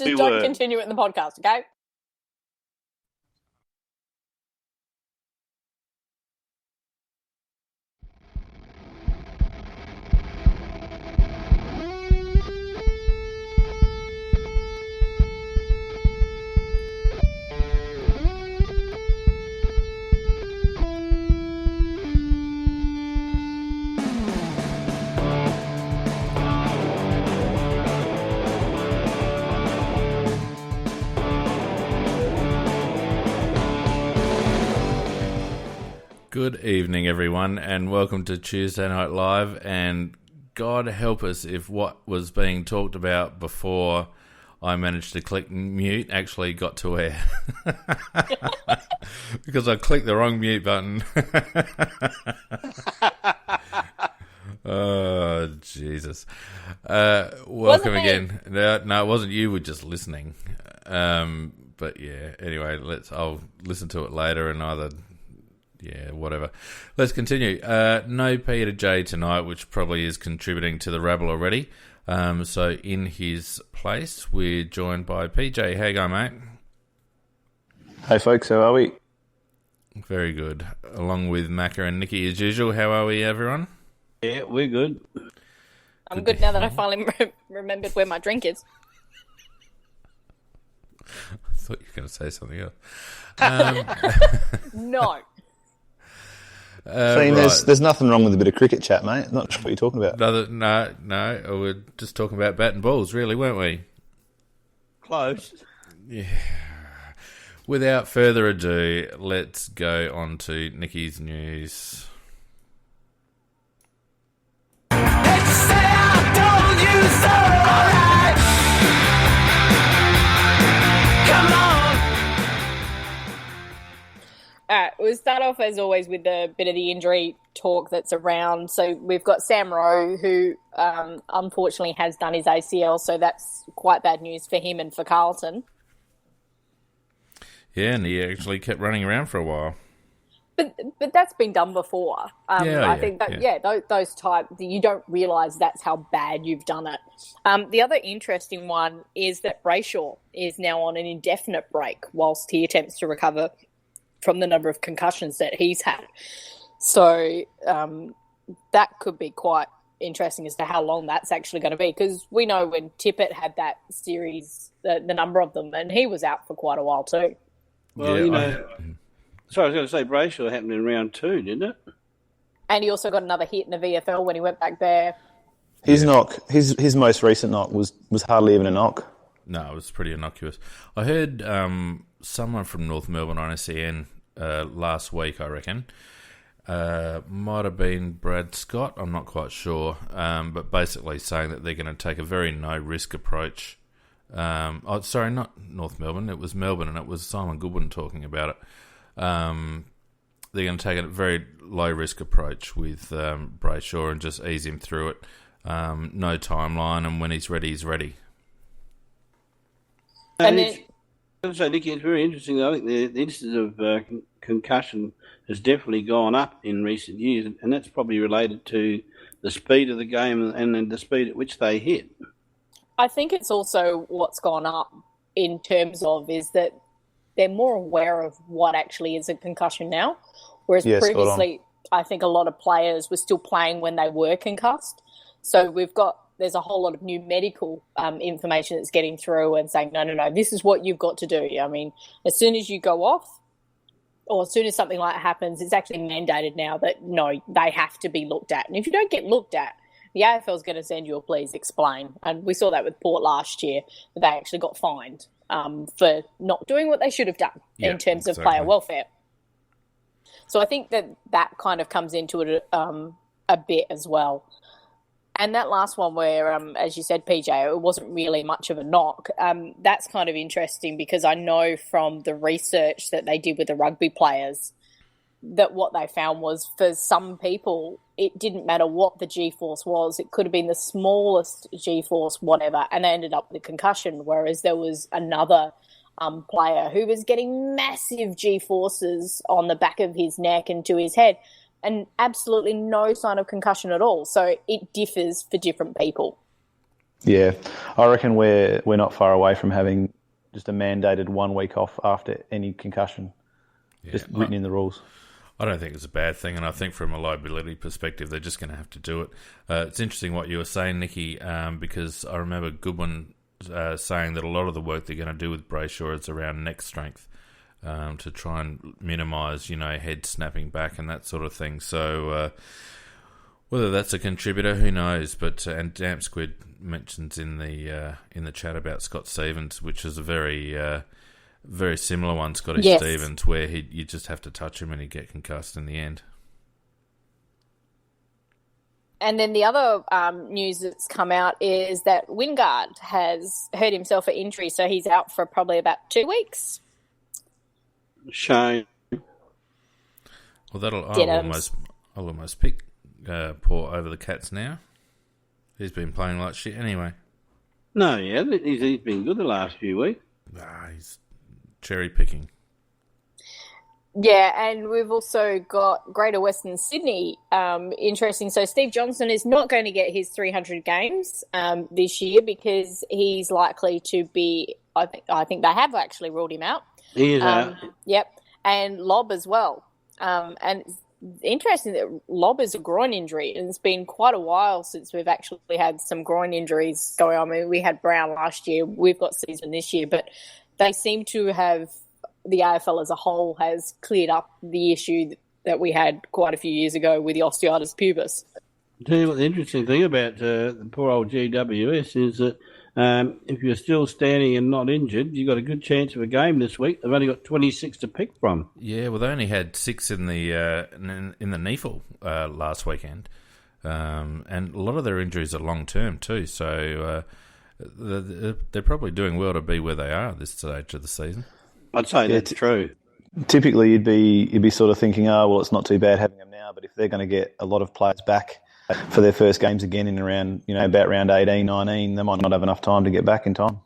Just don't continue it in the podcast, okay? Good evening, everyone, and welcome to Tuesday Night Live. And God help us if what was being talked about before I managed to click mute actually got to air. Because I clicked the wrong mute button. Oh, Jesus. Welcome again. No, it wasn't you, were just listening. But yeah, anyway, I'll listen to it later and either... Yeah, whatever. Let's continue. No Peter J tonight, which probably is contributing to the rabble already. So in his place, we're joined by PJ. How you going, mate? Hey, folks. How are we? Very good. Along with Macca and Nikki as usual. How are we, everyone? Yeah, we're good. I'm good now that I finally remembered where my drink is. I thought you were going to say something else. No. Right. There's nothing wrong with a bit of cricket chat, mate. Not sure what you're talking about. No. We're just talking about bat and balls, really, weren't we? Close. Yeah. Without further ado, let's go on to Nikki's news. Let's say I told you so, alright. Come on. We'll start off, as always, with a bit of the injury talk that's around. So we've got Sam Rowe, who unfortunately has done his ACL, so that's quite bad news for him and for Carlton. Yeah, and he actually kept running around for a while. But that's been done before. I think that those type, you don't realise that's how bad you've done it. The other interesting one is that Brayshaw is now on an indefinite break whilst he attempts to recover from the number of concussions that he's had. So that could be quite interesting as to how long that's actually going to be, because we know when Tippett had that series, the number of them, and he was out for quite a while too. Well, so I was going to say Brayshaw happened in round 2, didn't it? And he also got another hit in the VFL when he went back there. His knock, his most recent knock was hardly even a knock. No, it was pretty innocuous. I heard someone from North Melbourne on SEN last week, I reckon. Might have been Brad Scott, I'm not quite sure. But basically saying that they're going to take a very no-risk approach. Sorry, not North Melbourne. It was Melbourne, and it was Simon Goodwin talking about it. They're going to take a very low-risk approach with Brayshaw and just ease him through it. No timeline, and when he's ready, he's ready. So, Nicky, it's very interesting. I think the incidence of concussion has definitely gone up in recent years, and that's probably related to the speed of the game and the speed at which they hit. I think it's also what's gone up in terms of is that they're more aware of what actually is a concussion now, whereas previously I think a lot of players were still playing when they were concussed. So there's a whole lot of new medical information that's getting through and saying, no, this is what you've got to do. I mean, as soon as you go off or as soon as something like that happens, it's actually mandated now that, no, they have to be looked at. And if you don't get looked at, the AFL is going to send you a please explain. And we saw that with Port last year, that they actually got fined for not doing what they should have done in terms of player welfare. So I think that kind of comes into it a bit as well. And that last one where, as you said, PJ, it wasn't really much of a knock. That's kind of interesting because I know from the research that they did with the rugby players that what they found was for some people, it didn't matter what the G-force was. It could have been the smallest G-force, whatever, and they ended up with a concussion, whereas there was another player who was getting massive G-forces on the back of his neck and to his head, and absolutely no sign of concussion at all. So it differs for different people. Yeah, I reckon we're not far away from having just a mandated 1 week off after any concussion, just written in the rules. I don't think it's a bad thing, and I think from a liability perspective, they're just going to have to do it. It's interesting what you were saying, Nicky, because I remember Goodwin saying that a lot of the work they're going to do with Brayshaw is around neck strength to try and minimise, head snapping back and that sort of thing. So whether that's a contributor, who knows? But and Damp Squid mentions in the chat about Scott Stevens, which is a very similar one, Scotty Stevens, where you just have to touch him and he'd get concussed in the end. And then the other news that's come out is that Wingard has hurt himself at injury, so he's out for probably about 2 weeks. Shame. Well, I'll almost pick Port over the Cats now. He's been playing like shit anyway. No, yeah, he's been good the last few weeks. He's cherry picking. Yeah, and we've also got Greater Western Sydney. Interesting. So Steve Johnson is not going to get his 300 games this year because he's likely to be. I think they have actually ruled him out. He is out. Yep, and Lobb as well. And it's interesting that Lobb is a groin injury, and it's been quite a while since we've actually had some groin injuries going on. I mean, we had Brown last year. We've got Season this year, but they seem to have. The AFL as a whole has cleared up the issue that we had quite a few years ago with the osteitis pubis. I'll tell you what the interesting thing about the poor old GWS is that if you're still standing and not injured, you've got a good chance of a game this week. They've only got 26 to pick from. Yeah, well, they only had 6 in the NEFL last weekend, and a lot of their injuries are long term too. So they're probably doing well to be where they are at this stage of the season. I'd say that's true. Typically, you'd be sort of thinking, oh, well, it's not too bad having them now, but if they're going to get a lot of players back for their first games again in around, about round 18, 19, they might not have enough time to get back in time.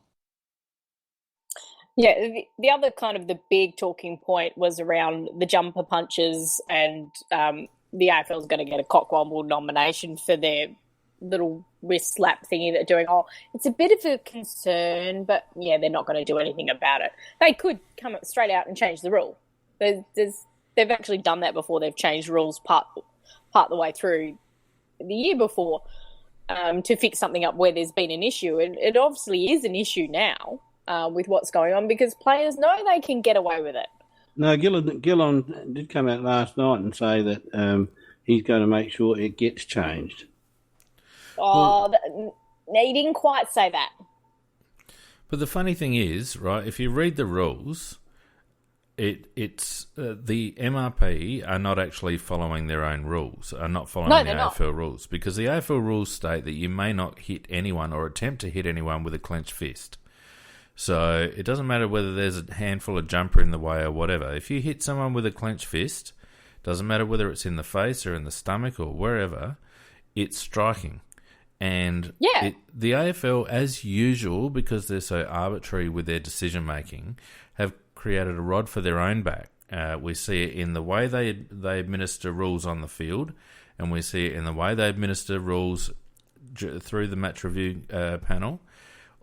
Yeah, the other kind of the big talking point was around the jumper punches, and the AFL is going to get a Cockwomble nomination for their little wrist slap thingy they're doing. It's a bit of a concern, but yeah, they're not going to do anything about it. They could come straight out and change the rule. They've actually done that before. They've changed rules part the way through the year before to fix something up where there's been an issue, and it obviously is an issue now with what's going on because players know they can get away with it. No, Gillon did come out last night and say that he's going to make sure it gets changed. He didn't quite say that. But the funny thing is, right, if you read the rules, it's the MRP are not actually following their own rules, are not following the AFL rules, because the AFL rules state that you may not hit anyone or attempt to hit anyone with a clenched fist. So it doesn't matter whether there's a handful of jumper in the way or whatever. If you hit someone with a clenched fist, doesn't matter whether it's in the face or in the stomach or wherever, it's striking. And the AFL, as usual, because they're so arbitrary with their decision-making, have created a rod for their own back. We see it in the way they administer rules on the field, and we see it in the way they administer rules through the match review panel.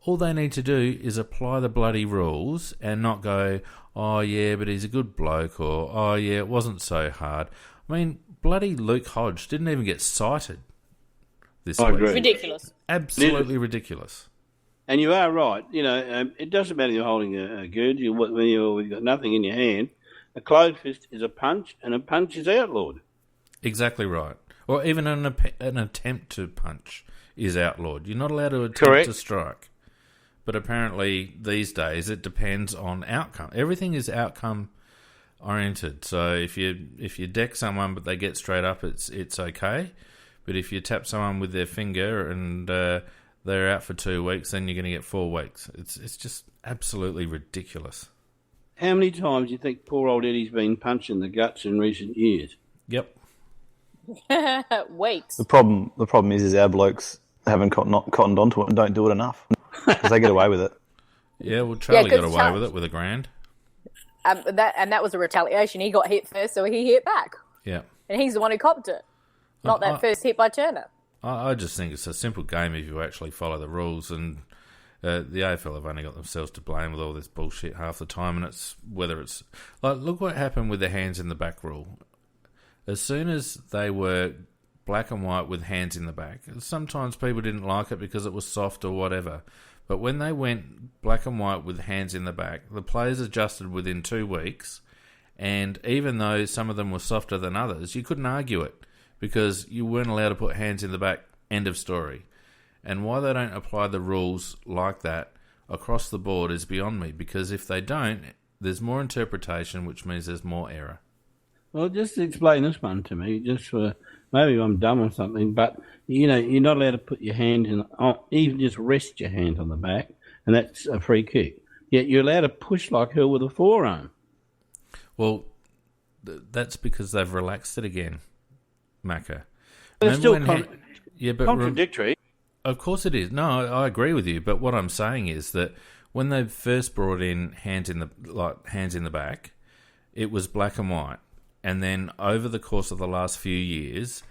All they need to do is apply the bloody rules and not go, oh, yeah, but he's a good bloke, or, oh, yeah, it wasn't so hard. I mean, bloody Luke Hodge didn't even get cited this week. Ridiculous. Absolutely ridiculous. And you are right. It doesn't matter you're holding a good, when you've got nothing in your hand. A closed fist is a punch, and a punch is outlawed. Exactly right. Or even an attempt to punch is outlawed. You're not allowed to attempt to strike. But apparently these days it depends on outcome. Everything is outcome oriented. So if you deck someone but they get straight up, it's okay. But if you tap someone with their finger and they're out for 2 weeks, then you're going to get 4 weeks. It's just absolutely ridiculous. How many times do you think poor old Eddie's been punched in the guts in recent years? Yep. Weeks. The problem is our blokes haven't cottoned onto it and don't do it enough because they get away with it. Yeah, well, Charlie got away with it with $1,000. That was a retaliation. He got hit first, so he hit back. Yeah. And he's the one who copped it. Not that first hit by Turner. I just think it's a simple game if you actually follow the rules, and the AFL have only got themselves to blame with all this bullshit half the time, and it's whether it's... Like, look what happened with the hands in the back rule. As soon as they were black and white with hands in the back, sometimes people didn't like it because it was soft or whatever, but when they went black and white with hands in the back, the players adjusted within 2 weeks, and even though some of them were softer than others, you couldn't argue it because you weren't allowed to put hands in the back, end of story. And why they don't apply the rules like that across the board is beyond me, because if they don't, there's more interpretation, which means there's more error. Well, just explain this one to me, just for maybe I'm dumb or something, but you're not allowed to put your hand in, even just rest your hand on the back, and that's a free kick. Yet you're allowed to push like hell with a forearm. Well, that's because they've relaxed it again, Macca. But it's still contradictory. Of course it is. No, I agree with you. But what I'm saying is that when they first brought in hands in the back, it was black and white. And then over the course of the last few years,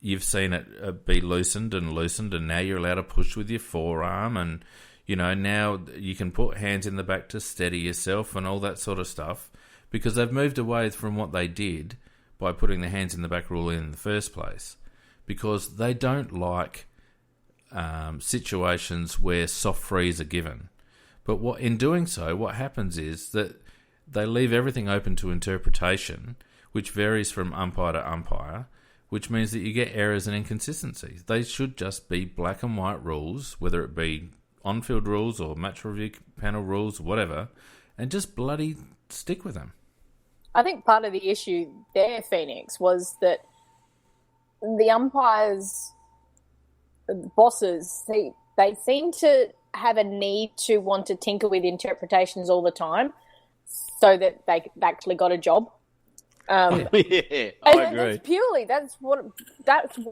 you've seen it be loosened, and now you're allowed to push with your forearm, and now you can put hands in the back to steady yourself and all that sort of stuff, because they've moved away from what they did by putting the hands in the back rule in the first place, because they don't like situations where soft frees are given. But in doing so, what happens is that they leave everything open to interpretation, which varies from umpire to umpire, which means that you get errors and inconsistencies. They should just be black and white rules, whether it be on-field rules or match review panel rules, whatever, and just bloody stick with them. I think part of the issue there, Phoenix, was that the umpires, the bosses, they seem to have a need to want to tinker with interpretations all the time, so that they actually got a job. Yeah, I agree. That's what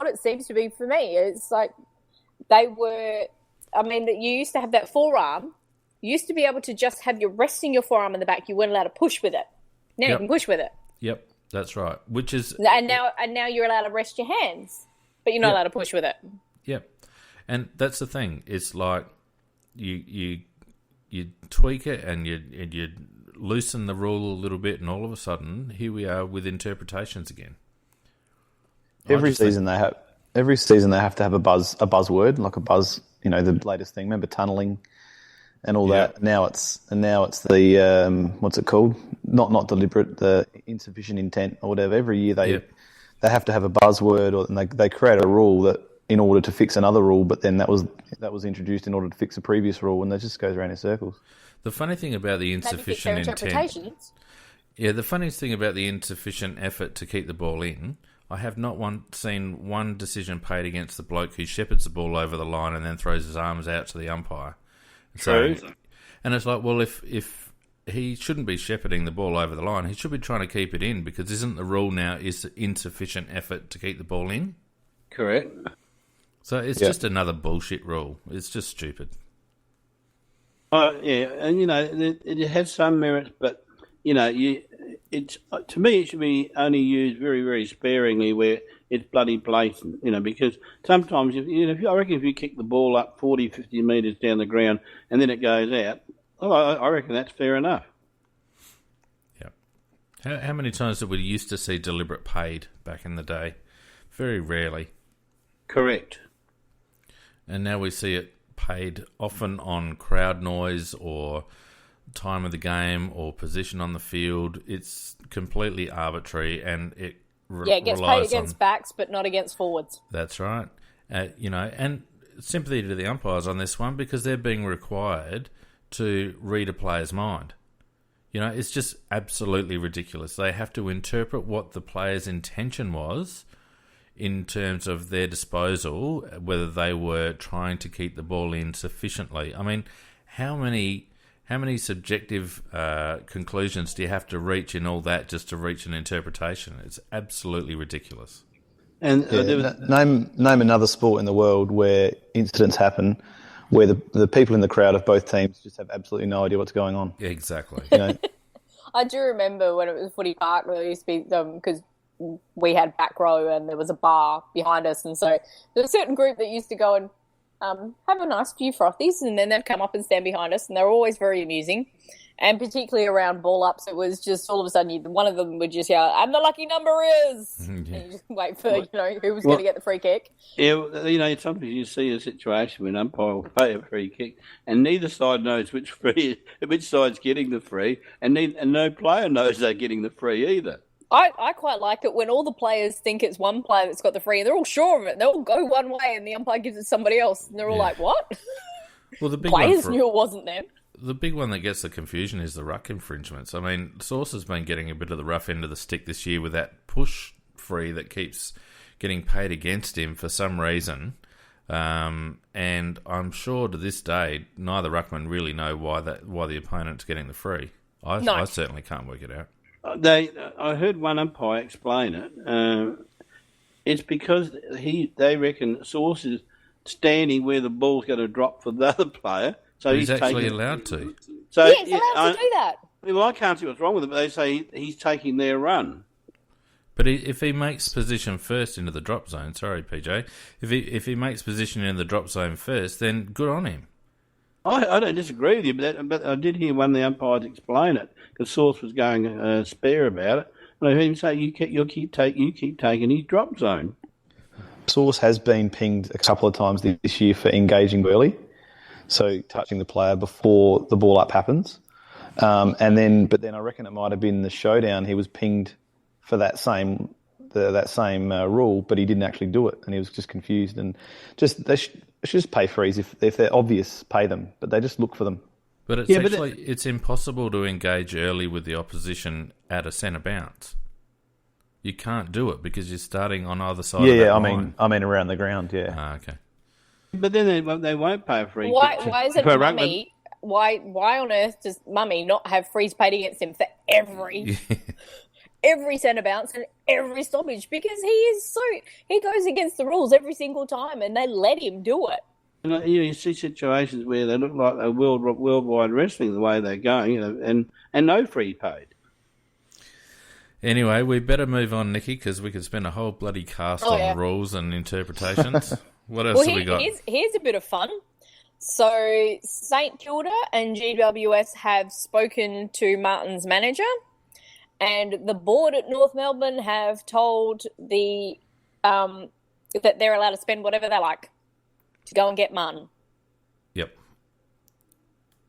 it seems to be for me. It's like you used to have that forearm. You used to be able to just have resting your forearm in the back. You weren't allowed to push with it. Now you can push with it. Yep, that's right. And now you're allowed to rest your hands, but you're not allowed to push with it. Yep, and that's the thing. It's like you tweak it and you loosen the rule a little bit, and all of a sudden, here we are with interpretations again. Every season they have to have a buzzword, like a buzz. The latest thing. Remember tunneling and all that. Now it's the what's it called? Not deliberate, the insufficient intent or whatever. Every year they have to have a buzzword, and they create a rule that in order to fix another rule, but then that was introduced in order to fix a previous rule, and that just goes around in circles. The funny thing about the insufficient intent... Yeah, the funniest thing about the insufficient effort to keep the ball in, I have not seen one decision paid against the bloke who shepherds the ball over the line and then throws his arms out to the umpire. True. And it's like, well, if he shouldn't be shepherding the ball over the line, he should be trying to keep it in, because isn't the rule now is insufficient effort to keep the ball in? Correct. So it's just another bullshit rule. It's just stupid. And it has some merits, but it's to me it should be only used very, very sparingly where it's bloody blatant. Because sometimes I reckon if you kick the ball up 40, 50 metres down the ground and then it goes out, I reckon that's fair enough. Yeah. How many times did we used to see deliberate paid back in the day? Very rarely. Correct. And now we see it paid often on crowd noise or time of the game or position on the field. It's completely arbitrary, and it it gets paid against backs but not against forwards. That's right. And sympathy to the umpires on this one, because they're being required to read a player's mind. It's just absolutely ridiculous. They have to interpret what the player's intention was in terms of their disposal, whether they were trying to keep the ball in sufficiently. I mean, how many subjective conclusions do you have to reach in all that just to reach an interpretation? It's absolutely ridiculous. And name another sport in the world where incidents happen where the people in the crowd of both teams just have absolutely no idea what's going on. Exactly. I do remember when it was Footy Park, there used to be because we had back row and there was a bar behind us, and so there was a certain group that used to go and have a nice few frothies, and then they'd come up and stand behind us, and they were always very amusing. And particularly around ball ups, it was just all of a sudden one of them would just yell, "And the lucky number is!" Yeah. And you just wait for who was going to get the free kick. Yeah, sometimes you see a situation when umpire will pay a free kick, and neither side knows which side's getting the free, and no player knows they're getting the free either. I quite like it when all the players think it's one player that's got the free, and they're all sure of it. They all go one way, and the umpire gives it to somebody else, and they're all like, "What?" Well, the big players knew it wasn't them. The big one that gets the confusion is the ruck infringements. I mean, Sauce has been getting a bit of the rough end of the stick this year with that push free that keeps getting paid against him for some reason. And I'm sure to this day, neither ruckman really know why the opponent's getting the free. I certainly can't work it out. I heard one umpire explain it. It's because they reckon Sauce is standing where the ball's going to drop for the other player. So he's actually allowed to. So he's allowed to do that. Well, I can't see what's wrong with it, but they say he's taking their run. But if he makes position first into the drop zone, sorry, PJ, if he makes position in the drop zone first, then good on him. I don't disagree with you, but I did hear one of the umpires explain it because Sauce was going spare about it, and I heard him say, "You keep taking his drop zone." Sauce has been pinged a couple of times this year for engaging early. So touching the player before the ball up happens, but then I reckon it might have been the showdown. He was pinged for that same rule, but he didn't actually do it, and he was just confused. And they should just pay frees if they're obvious, pay them, but they just look for them. But it's impossible to engage early with the opposition at a centre bounce. You can't do it because you're starting on either side. of that line. I mean around the ground. Yeah. Okay. But then they won't pay a free. Why is it Mummy? Why on earth does Mummy not have frees paid against him for every centre bounce and every stoppage? Because he goes against the rules every single time, and they let him do it. You see situations where they look like they're worldwide wrestling the way they're going, and no free paid. Anyway, we better move on, Nikki, because we could spend a whole bloody cast on rules and interpretations. What else have we got? Here's a bit of fun. So St Kilda and GWS have spoken to Martin's manager, and the board at North Melbourne have told that they're allowed to spend whatever they like to go and get Martin. Yep.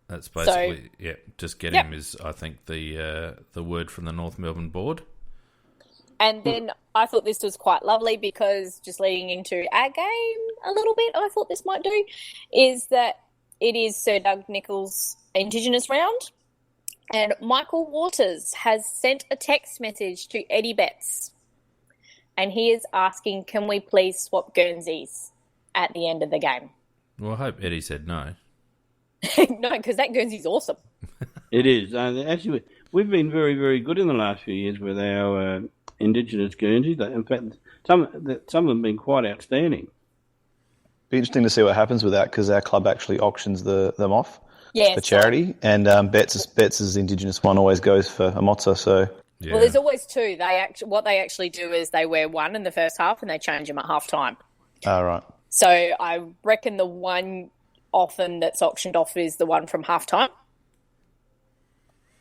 That's basically, just get him is, I think, the word from the North Melbourne board. And then I thought this was quite lovely because just leading into our game a little bit, I thought this might do, is that it is Sir Doug Nicholls' Indigenous round, and Michael Waters has sent a text message to Eddie Betts, and he is asking, can we please swap Guernseys at the end of the game? Well, I hope Eddie said no. No, because that Guernsey's awesome. It is. Actually, we've been very, very good in the last few years with our Indigenous Guernseys. In fact, some of them have been quite outstanding. Be interesting to see what happens with that because our club actually auctions them off for charity, and Betts' Indigenous one always goes for a mozza. So well, there's always two. What they actually do is they wear one in the first half and they change them at half time. Right. So I reckon the one often that's auctioned off is the one from half time.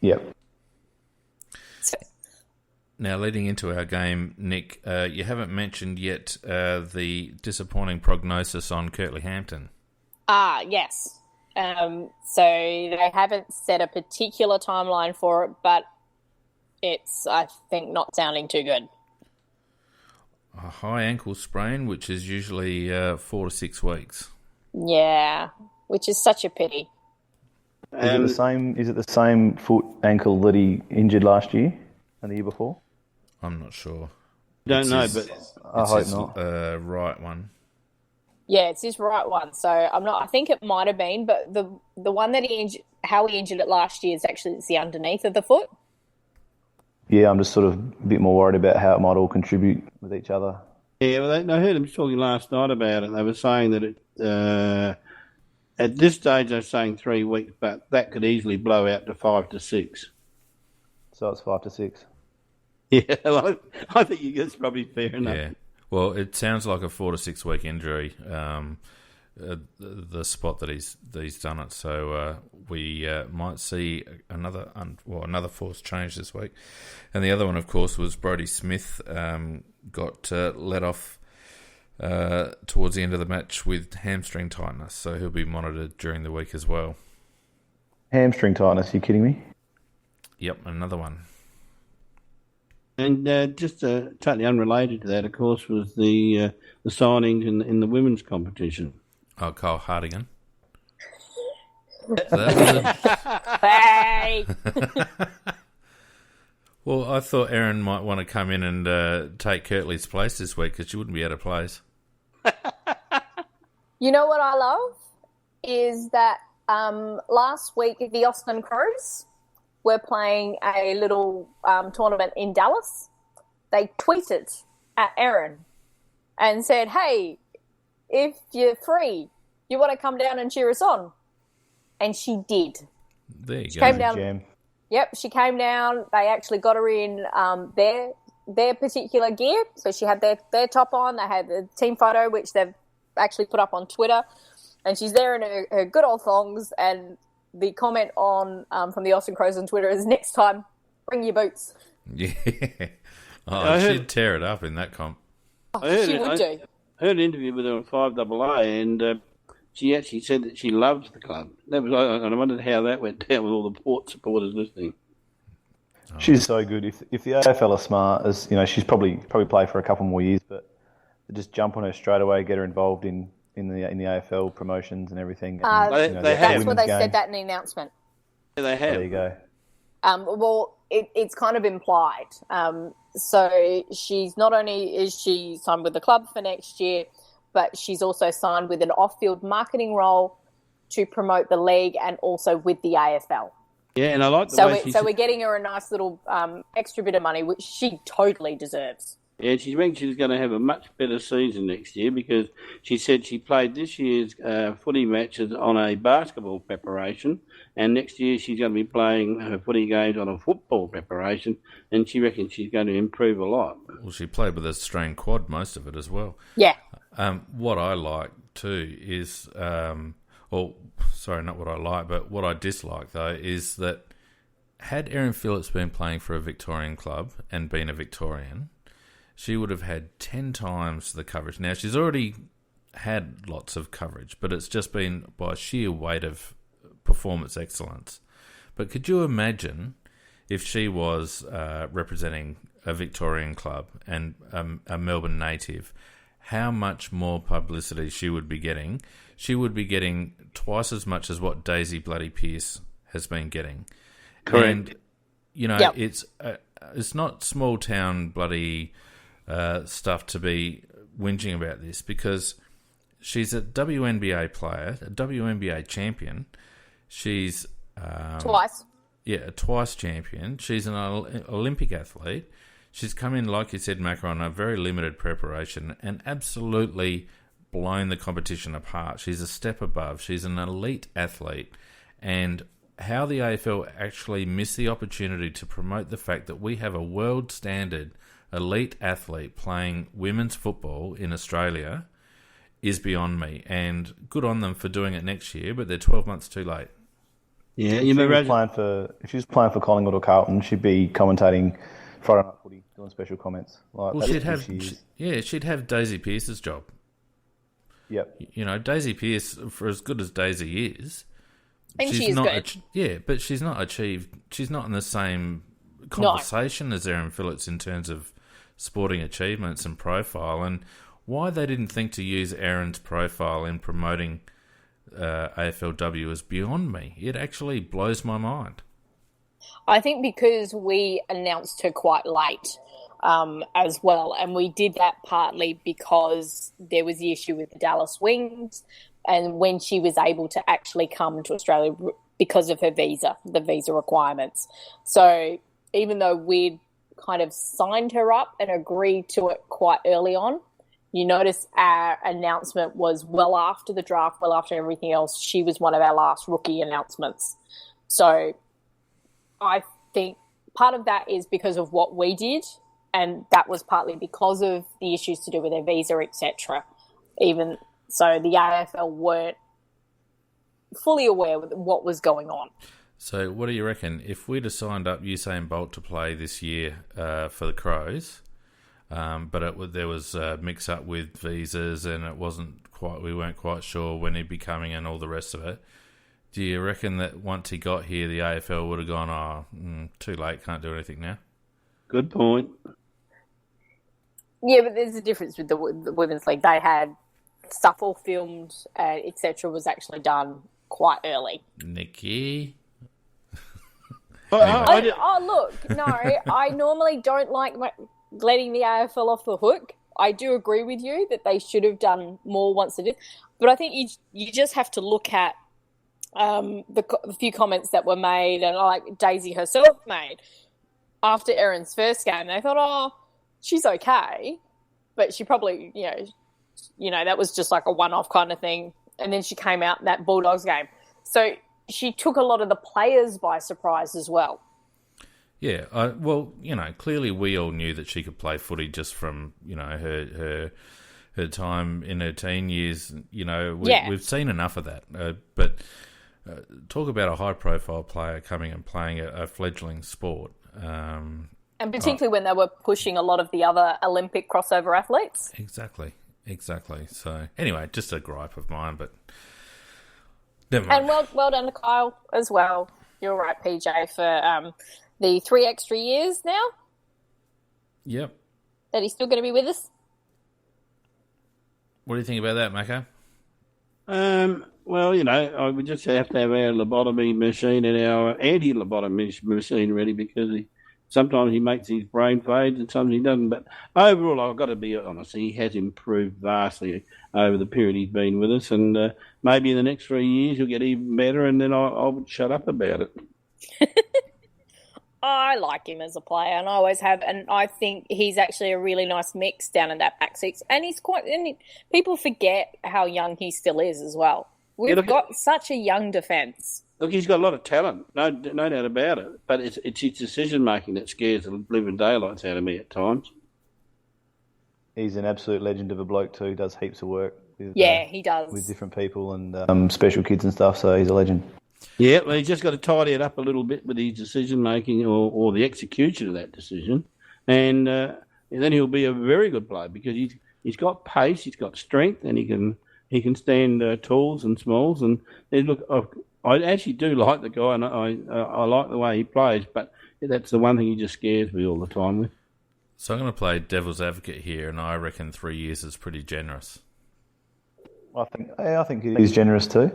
Yep. Now, leading into our game, Nick, you haven't mentioned yet the disappointing prognosis on Kirtley Hampton. Yes. So they haven't set a particular timeline for it, but it's, I think, not sounding too good. A high ankle sprain, which is usually 4 to 6 weeks. Yeah, which is such a pity. Is it the same foot ankle that he injured last year and the year before? I'm not sure. But I hope not. Right one. Yeah, it's his right one. So I'm not. I think it might have been, but the one that how he injured it last year is actually the underneath of the foot. Yeah, I'm just sort of a bit more worried about how it might all contribute with each other. Yeah, well, I heard them talking last night about it. They were saying that at this stage they're saying 3 weeks, but that could easily blow out to 5 to 6. So it's 5 to 6. Yeah, well, I think that's probably fair enough. Yeah. Well, it sounds like a 4 to 6 week injury. The spot that he's done it, so we might see another force change this week. And the other one, of course, was Brodie Smith got let off towards the end of the match with hamstring tightness, so he'll be monitored during the week as well. Hamstring tightness? You kidding me? Yep, another one. And just totally unrelated to that, of course, was the signing in the women's competition. Oh, Kyle Hardigan. Hey! Well, I thought Erin might want to come in and take Kirtley's place this week because she wouldn't be out of place. You know what I love is that last week the Austin Crows were playing a little tournament in Dallas. They tweeted at Erin and said, "Hey, if you're free, you want to come down and cheer us on?" And she did. There you She go. came down. Yep, she came down. They actually got her in their particular gear. So she had their top on. They had the team photo, which they've actually put up on Twitter. And she's there in her good old thongs. And the comment on from the Austin Crows on Twitter is, "Next time, bring your boots." Yeah. Oh, she'd tear it up in that comp. She would do. I heard an interview with her on 5AA, and she actually said that she loves the club. That was, and I wondered how that went down with all the Port supporters listening. She's so good. If the AFL are smart, as you know, she's probably play for a couple more years, but to just jump on her straight away, get her involved in the AFL promotions and everything. And, that's what they said that in the announcement. Yeah, they have. There you go. Well, it's kind of implied. So she's not only is she signed with the club for next year, but she's also signed with an off-field marketing role to promote the league and also with the AFL. Yeah, and I like the way so we're getting her a nice little extra bit of money, which she totally deserves. Yeah, she thinks she's going to have a much better season next year because she said she played this year's footy matches on a basketball preparation, and next year she's going to be playing her footy games on a football preparation, and she reckons she's going to improve a lot. Well, she played with a strained quad most of it as well. Yeah. What I like too is, not what I like, but what I dislike though is that had Erin Phillips been playing for a Victorian club and been a Victorian, she would have had 10 times the coverage. Now, she's already had lots of coverage, but it's just been by sheer weight of performance excellence. But could you imagine if she was representing a Victorian club and a Melbourne native, how much more publicity she would be getting? She would be getting twice as much as what Daisy bloody Pearce has been getting. Correct. And, you know, it's not small town bloody stuff to be whinging about this because she's a WNBA player, a WNBA champion. She's Twice. Yeah, a twice champion. She's an Olympic athlete. She's come in, like you said, Macca, on a very limited preparation and absolutely blown the competition apart. She's a step above. She's an elite athlete. And how the AFL actually missed the opportunity to promote the fact that we have a world standard elite athlete playing women's football in Australia is beyond me. And good on them for doing it next year, but they're 12 months too late. Yeah, if she was playing for Collingwood or Carlton, she'd be commentating Friday Night Footy, doing special comments. She'd have Daisy Pearce's job. Yep. You know, Daisy Pearce, for as good as Daisy is, And she is good. but she's not achieved. She's not in the same conversation as Erin Phillips in terms of sporting achievements and profile. And why they didn't think to use Erin's profile in promoting AFLW is beyond me. It actually blows my mind. I think because we announced her quite late as well, and we did that partly because there was the issue with the Dallas Wings and when she was able to actually come to Australia because of her visa, the visa requirements. So even though we'd kind of signed her up and agreed to it quite early on, you notice our announcement was well after the draft, well after everything else. She was one of our last rookie announcements. So I think part of that is because of what we did and that was partly because of the issues to do with their visa, etc. Even so, the AFL weren't fully aware of what was going on. So what do you reckon? If we'd have signed up Usain Bolt to play this year for the Crows, but there was a mix-up with visas and we weren't quite sure when he'd be coming and all the rest of it, do you reckon that once he got here, the AFL would have gone, too late, can't do anything now? Good point. Yeah, but there's a difference with the Women's League. They had stuff all filmed, etc. was actually done quite early. Nikki? Anyway. Look, no, I normally don't like letting the AFL off the hook. I do agree with you that they should have done more once it is. But I think you just have to look at the few comments that were made, and like Daisy herself made after Erin's first game. They thought, she's okay, but she probably, that was just like a one-off kind of thing. And then she came out in that Bulldogs game. So she took a lot of the players by surprise as well. Yeah, clearly we all knew that she could play footy just from, her time in her teen years. We've seen enough of that. But talk about a high-profile player coming and playing a fledgling sport. And particularly when they were pushing a lot of the other Olympic crossover athletes. Exactly. So, anyway, just a gripe of mine, but never mind. And well done to Kyle as well. You're right, PJ, for the 3 extra years now. Yep. That he's still going to be with us. What do you think about that, Mako? Well, I would just have to have our lobotomy machine and our anti-lobotomy machine ready, because sometimes he makes his brain fades and sometimes he doesn't. But overall, I've got to be honest, he has improved vastly over the period he's been with us. And maybe in the next 3 years he'll get even better, and then I'll shut up about it. I like him as a player, and I always have. And I think he's actually a really nice mix down in that back six. And people forget how young he still is as well. We've got such a young defence. Look, he's got a lot of talent, no doubt about it. But it's his decision-making that scares the living daylights out of me at times. He's an absolute legend of a bloke too. Does heaps of work. He does. With different people and special kids and stuff, so he's a legend. Yeah, well, he's just got to tidy it up a little bit with his decision-making or the execution of that decision. And then he'll be a very good player, because he's got pace, he's got strength, and he can stand talls and smalls. And look, I actually do like the guy, and I like the way he plays, but that's the one thing he just scares me all the time with. So I'm going to play devil's advocate here, and I reckon 3 years is pretty generous. I think he's generous too.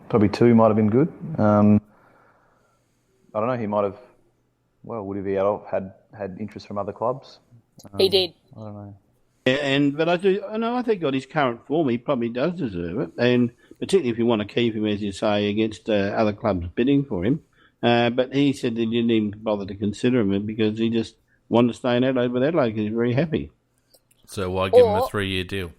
Probably 2 might have been good. I don't know. He might have. Well, would he have had interest from other clubs? He did. I don't know. Yeah, but I think on his current form, he probably does deserve it, and particularly if you want to keep him, as you say, against other clubs bidding for him. But he said they didn't even bother to consider him because he just wanted to stay in Adelaide with Adelaide because he's very happy. So why give him a 3-year deal?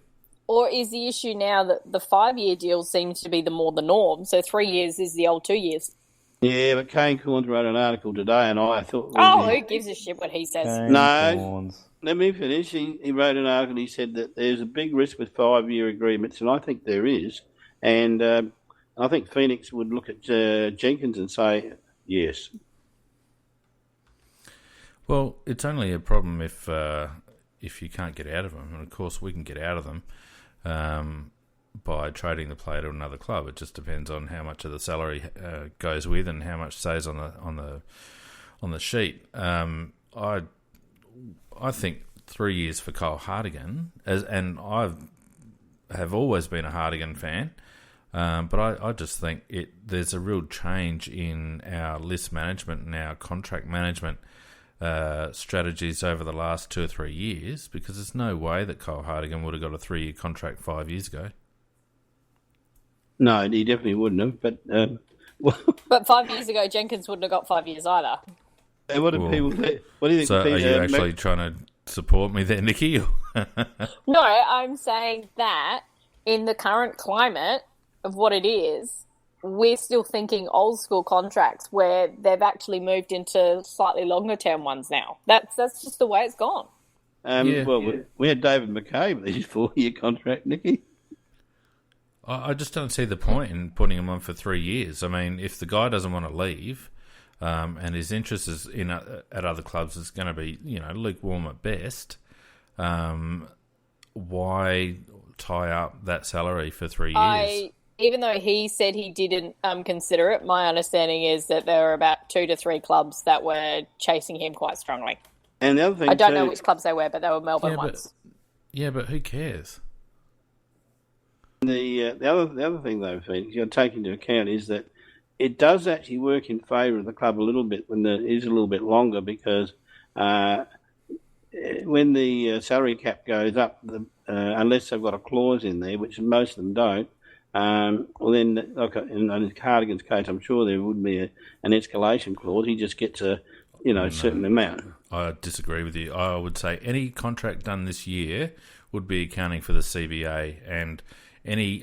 Or is the issue now that the 5-year deal seems to be the norm? So 3 years is the old 2 years. Yeah, but Kane Corns wrote an article today, and I thought... who gives a shit what he says? Let me finish. He wrote an article, and he said that there's a big risk with 5-year agreements, and I think there is. And I think Phoenix would look at Jenkins and say, yes. Well, it's only a problem if you can't get out of them. And, of course, we can get out of them by trading the player to another club. It just depends on how much of the salary goes with and how much stays on the sheet. I think 3 years for Kyle Hartigan, and I have always been a Hartigan fan, but I just think there's a real change in our list management and our contract management strategies over the last 2 or 3 years, because there's no way that Kyle Hartigan would have got a 3-year contract 5 years ago. No, he definitely wouldn't have. But 5 years ago, Jenkins wouldn't have got 5 years either. And what do people think? What do you think? So, are you actually trying to support me there, Nikki? No, I'm saying that in the current climate of what it is, we're still thinking old school contracts where they've actually moved into slightly longer term ones now. That's just the way it's gone. Well, we had David McCabe with his 4-year contract, Nicky. I just don't see the point in putting him on for 3 years. I mean, if the guy doesn't want to leave, and his interest is at other clubs is going to be, lukewarm at best, why tie up that salary for 3 years? Even though he said he didn't consider it, my understanding is that there were about 2 to 3 clubs that were chasing him quite strongly. And the other thing, I don't know which clubs they were, but they were Melbourne ones. But who cares? The other thing, though, Phoenix, you've got to take into account is that it does actually work in favour of the club a little bit when it is a little bit longer, because when the salary cap goes up, unless they've got a clause in there, which most of them don't, well then, like in Cardigan's case, I'm sure there would be an escalation clause. He just gets a certain amount. I disagree with you. I would say any contract done this year would be accounting for the CBA, and any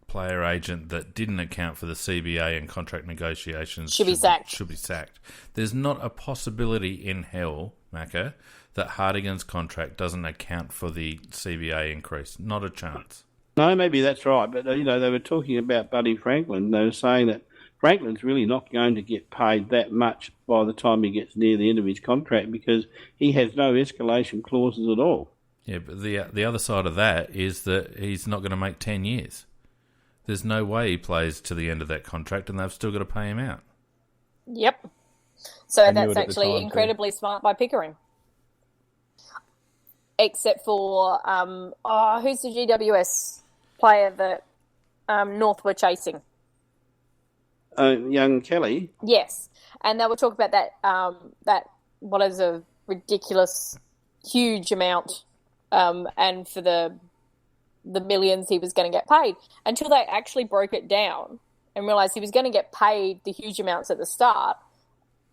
player agent that didn't account for the CBA and contract negotiations should be sacked. There's not a possibility in hell, Macca, that Hardigan's contract doesn't account for the CBA increase. Not a chance. No, maybe that's right, but they were talking about Buddy Franklin. They were saying that Franklin's really not going to get paid that much by the time he gets near the end of his contract, because he has no escalation clauses at all. Yeah, but the other side of that is that he's not going to make 10 years. There's no way he plays to the end of that contract, and they've still got to pay him out. Yep. So that's actually incredibly smart by Pickering. Except for, who's the GWS player that North were chasing? Young Kelly. Yes, and they were talking about that what is a ridiculous, huge amount, and for the millions he was going to get paid, until they actually broke it down and realised he was going to get paid the huge amounts at the start,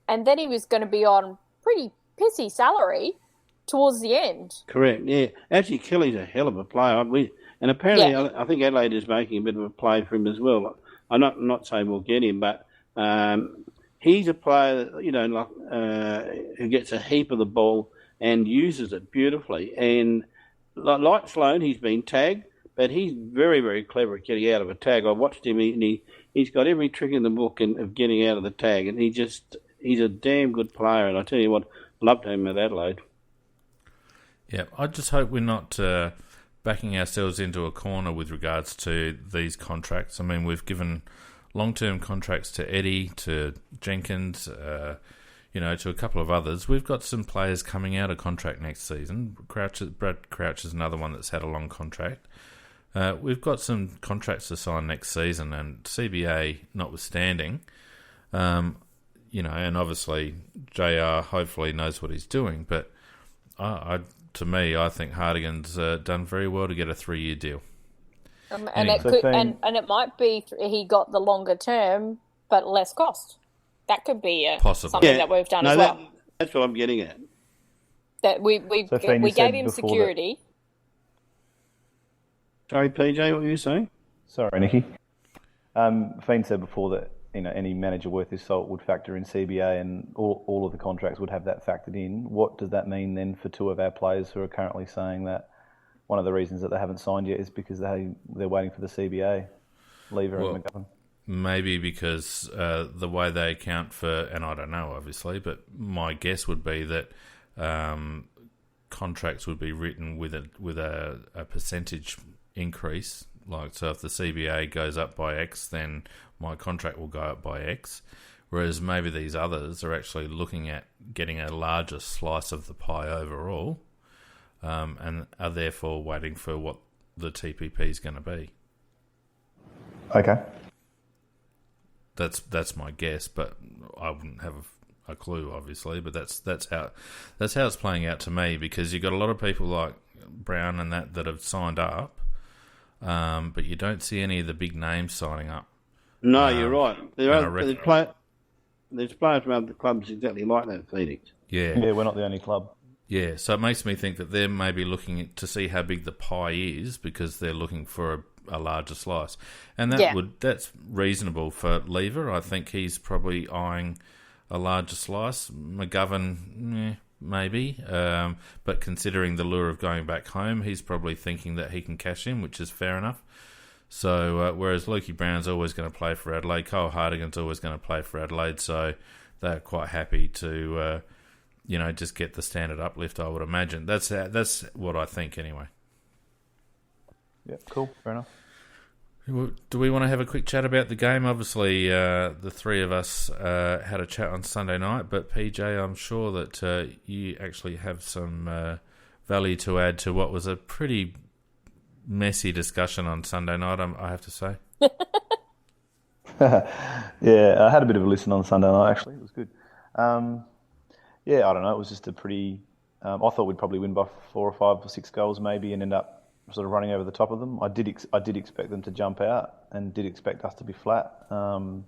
and then he was going to be on pretty pissy salary towards the end. Correct, yeah. Actually, Kelly's a hell of a player. And apparently, I think Adelaide is making a bit of a play for him as well. I'm not saying we'll get him, but he's a player, who gets a heap of the ball and uses it beautifully. And like Sloane, he's been tagged, but he's very, very clever at getting out of a tag. I watched him, and he's got every trick in the book of getting out of the tag, and he's a damn good player. And I tell you what, loved him at Adelaide. Yeah, I just hope we're not backing ourselves into a corner with regards to these contracts. I mean, we've given long-term contracts to Eddie, to Jenkins, to a couple of others. We've got some players coming out of contract next season. Brad Crouch is another one that's had a long contract. We've got some contracts to sign next season, and CBA notwithstanding, and obviously JR hopefully knows what he's doing, but to me, I think Hardigan's done very well to get a 3-year deal. And it might be he got the longer term, but less cost. That could be something that we've done as well. That's what I'm getting at. That we gave him security. Sorry, PJ, what were you saying? Sorry, Nicky. Feen said before that any manager worth his salt would factor in CBA, and all of the contracts would have that factored in. What does that mean then for 2 of our players who are currently saying that one of the reasons that they haven't signed yet is because they're waiting for the CBA, Lever and McGovern? Maybe because the way they account for, and I don't know obviously, but my guess would be that contracts would be written with a percentage increase. Like, so if the CBA goes up by X, then my contract will go up by X. Whereas maybe these others are actually looking at getting a larger slice of the pie overall, and are therefore waiting for what the TPP is going to be. Okay. That's my guess, but I wouldn't have a clue, obviously. But that's how it's playing out to me, because you've got a lot of people like Brown and that have signed up. But you don't see any of the big names signing up. No, you're right. There's players from other clubs exactly like that, Phoenix. Yeah, we're not the only club. Yeah, so it makes me think that they're maybe looking to see how big the pie is, because they're looking for a larger slice. And that's reasonable for Lever. I think he's probably eyeing a larger slice. McGovern, maybe. But considering the lure of going back home, he's probably thinking that he can cash in, which is fair enough. So whereas Lukey Brown's always going to play for Adelaide, Cole Hardigan's always going to play for Adelaide, so they're quite happy to, just get the standard uplift, I would imagine. That's what I think anyway. Yeah, cool, fair enough. Do we want to have a quick chat about the game? Obviously, the three of us had a chat on Sunday night, but PJ, I'm sure that you actually have some value to add to what was a pretty messy discussion on Sunday night, I have to say. Yeah, I had a bit of a listen on Sunday night, actually. It was good. I don't know. It was just a pretty... I thought we'd probably win by 4 or 5 or 6 goals maybe and end up sort of running over the top of them. I did expect them to jump out and did expect us to be flat. And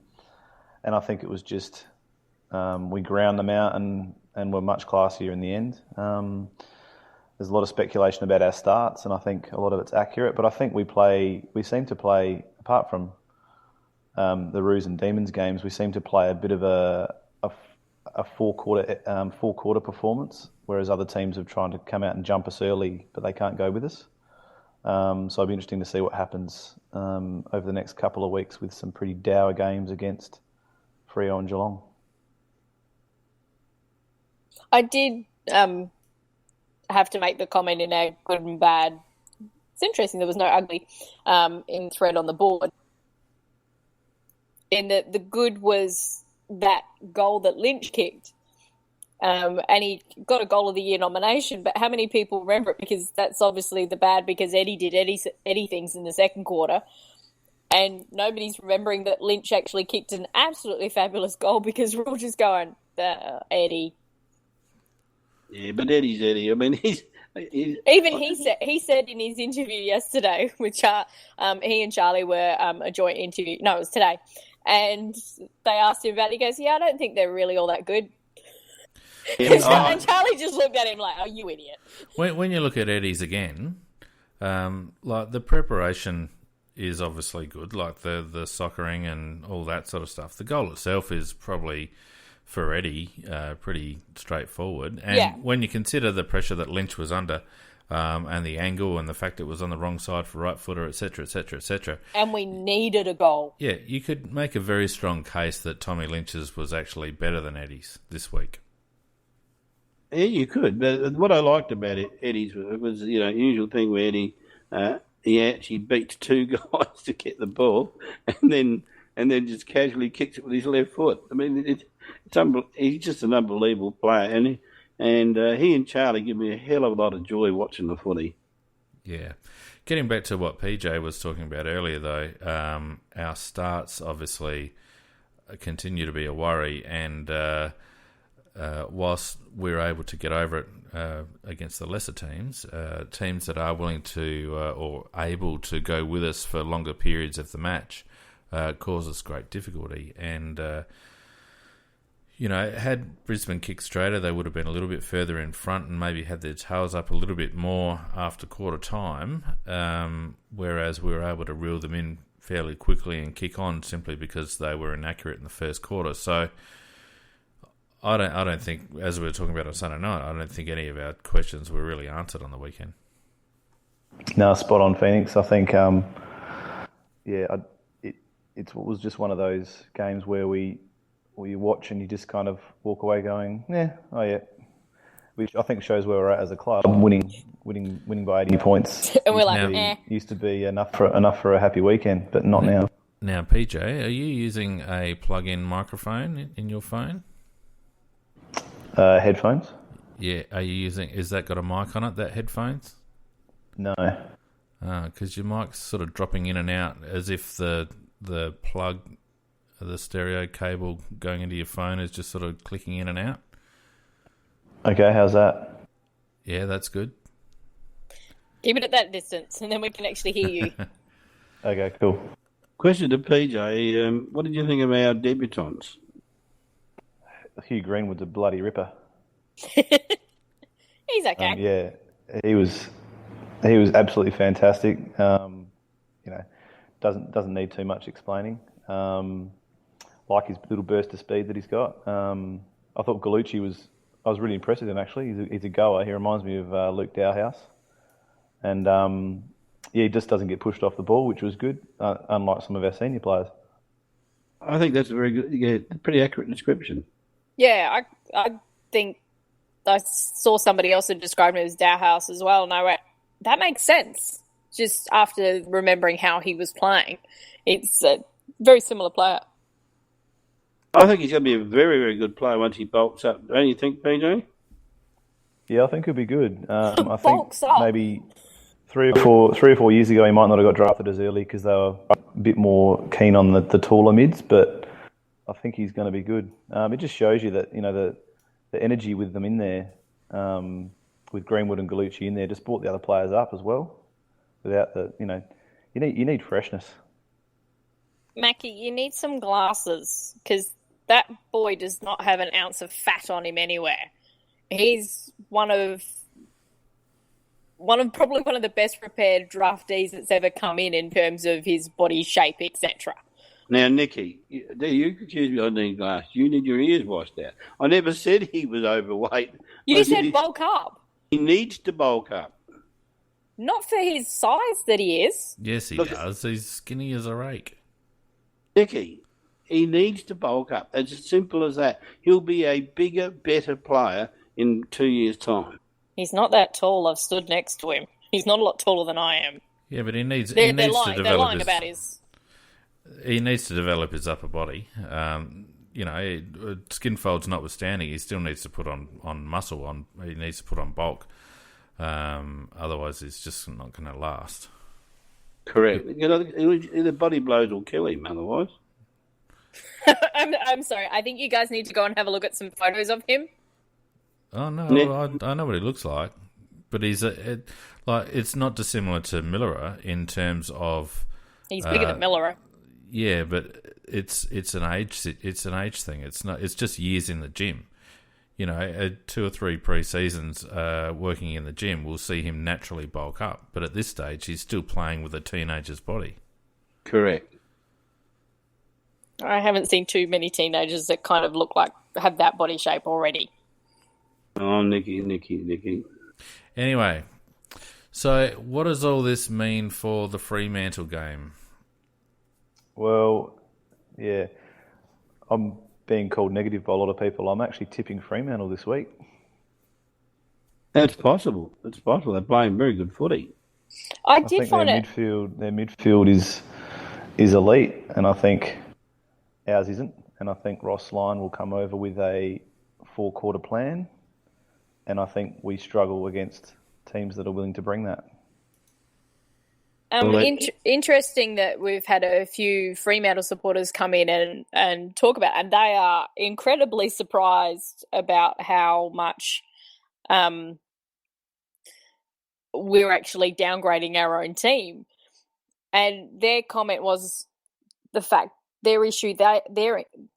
I think it was just we ground them out and were much classier in the end. There's a lot of speculation about our starts, and I think a lot of it's accurate. But I think we seem to play, apart from the Roos and Demons games, we seem to play a bit of a full quarter performance, whereas other teams have tried to come out and jump us early, but they can't go with us. So it'll be interesting to see what happens over the next couple of weeks with some pretty dour games against Freo and Geelong. I did have to make the comment in our good and bad. It's interesting there was no ugly in thread on the board. In that the good was that goal that Lynch kicked. And he got a Goal of the Year nomination, but how many people remember it? Because that's obviously the bad, because Eddie did Eddie things in the second quarter, and nobody's remembering that Lynch actually kicked an absolutely fabulous goal, because we're all just going, Eddie. Yeah, but Eddie's Eddie. I mean, he's even he said in his interview yesterday with he and Charlie were a joint interview. No, it was today, and they asked him about it. He goes, "Yeah, I don't think they're really all that good." Yeah, and Charlie just looked at him like, "Oh, you idiot." When you look at Eddie's again, like the preparation is obviously good, like the soccering and all that sort of stuff. The goal itself is probably, for Eddie, pretty straightforward. And when you consider the pressure that Lynch was under, and the angle and the fact it was on the wrong side for right footer, etc., etc., etc. And we needed a goal. Yeah, you could make a very strong case that Tommy Lynch's was actually better than Eddie's this week. Yeah, you could. But what I liked about Eddie's was usual thing where Eddie he actually beats 2 guys to get the ball, and then just casually kicks it with his left foot. I mean, it's he's just an unbelievable player, and he and Charlie give me a hell of a lot of joy watching the footy. Yeah. Getting back to what PJ was talking about earlier, though, our starts obviously continue to be a worry, and whilst we're able to get over it against the lesser teams, teams that are willing to or able to go with us for longer periods of the match cause us great difficulty. And, had Brisbane kicked straighter, they would have been a little bit further in front and maybe had their tails up a little bit more after quarter time, whereas we were able to reel them in fairly quickly and kick on simply because they were inaccurate in the first quarter. So I don't think, as we were talking about on Sunday night, I don't think any of our questions were really answered on the weekend. No, spot on, Phoenix. I think, it was just one of those games where you watch and you just kind of walk away going, which I think shows where we're at as a club. Winning by 80 points. And we're like, used to be enough for a happy weekend, but not now. Now, PJ, are you using a plug-in microphone in your phone? Headphones? Yeah, is that got a mic on it, that headphones? No. Because your mic's sort of dropping in and out as if the plug, the stereo cable going into your phone is just sort of clicking in and out. Okay, how's that? Yeah, that's good. Keep it at that distance and then we can actually hear you. Okay, cool. Question to PJ, what did you think of our debutants? Hugh Greenwood's a bloody ripper. He's okay. He was absolutely fantastic. Doesn't need too much explaining. Like his little burst of speed that he's got. I thought Gallucci was I was really impressed with him actually. He's a goer. He reminds me of Luke Dowhouse, and he just doesn't get pushed off the ball, which was good, unlike some of our senior players. I think that's a very good, pretty accurate description. Yeah, I think I saw somebody else that described him as Dowhouse as well, and I went, that makes sense. Just after remembering how he was playing, it's a very similar player. I think he's going to be a very, very good player once he bulks up. Don't you think, PJ? Yeah, I think he'll be good. I think up. maybe 3 or 4 years ago he might not have got drafted as early because they were a bit more keen on the taller mids, but I think he's going to be good. It just shows you that the energy with them in there, with Greenwood and Gallucci in there, just brought the other players up as well. Without you need freshness. Mackie, you need some glasses because that boy does not have an ounce of fat on him anywhere. He's probably one of the best prepared draftees that's ever come in terms of his body shape, etc. Now, Nicky, you accuse me of needing glasses. You need your ears washed out. I never said he was overweight. You said bulk up. He needs to bulk up. Not for his size that he is. Yes, he does. He's skinny as a rake. Nicky, he needs to bulk up. It's as simple as that. He'll be a bigger, better player in 2 years' time. He's not that tall. I've stood next to him. He's not a lot taller than I am. Yeah, but he needs to develop his upper body. Skin folds notwithstanding, he still needs to put on muscle. He needs to put on bulk. Otherwise, it's just not going to last. Correct. The body blows will kill him otherwise. I'm sorry. I think you guys need to go and have a look at some photos of him. Oh no, I know what he looks like, but he's it's not dissimilar to Millerer in terms of he's bigger than Millerer. Yeah, but it's an age thing. It's just years in the gym. 2 or 3 pre-seasons working in the gym will see him naturally bulk up. But at this stage, he's still playing with a teenager's body. Correct. I haven't seen too many teenagers that kind of look like have that body shape already. Oh, Nicky. Anyway, so what does all this mean for the Fremantle game? Well, yeah, I'm being called negative by a lot of people. I'm actually tipping Fremantle this week. That's possible. They're playing very good footy. I think their midfield is elite, and I think ours isn't. And I think Ross Lyon will come over with a 4-quarter plan, and I think we struggle against teams that are willing to bring that. Interesting that we've had a few Fremantle supporters come in and talk about, and they are incredibly surprised about how much we're actually downgrading our own team. And their comment was the fact their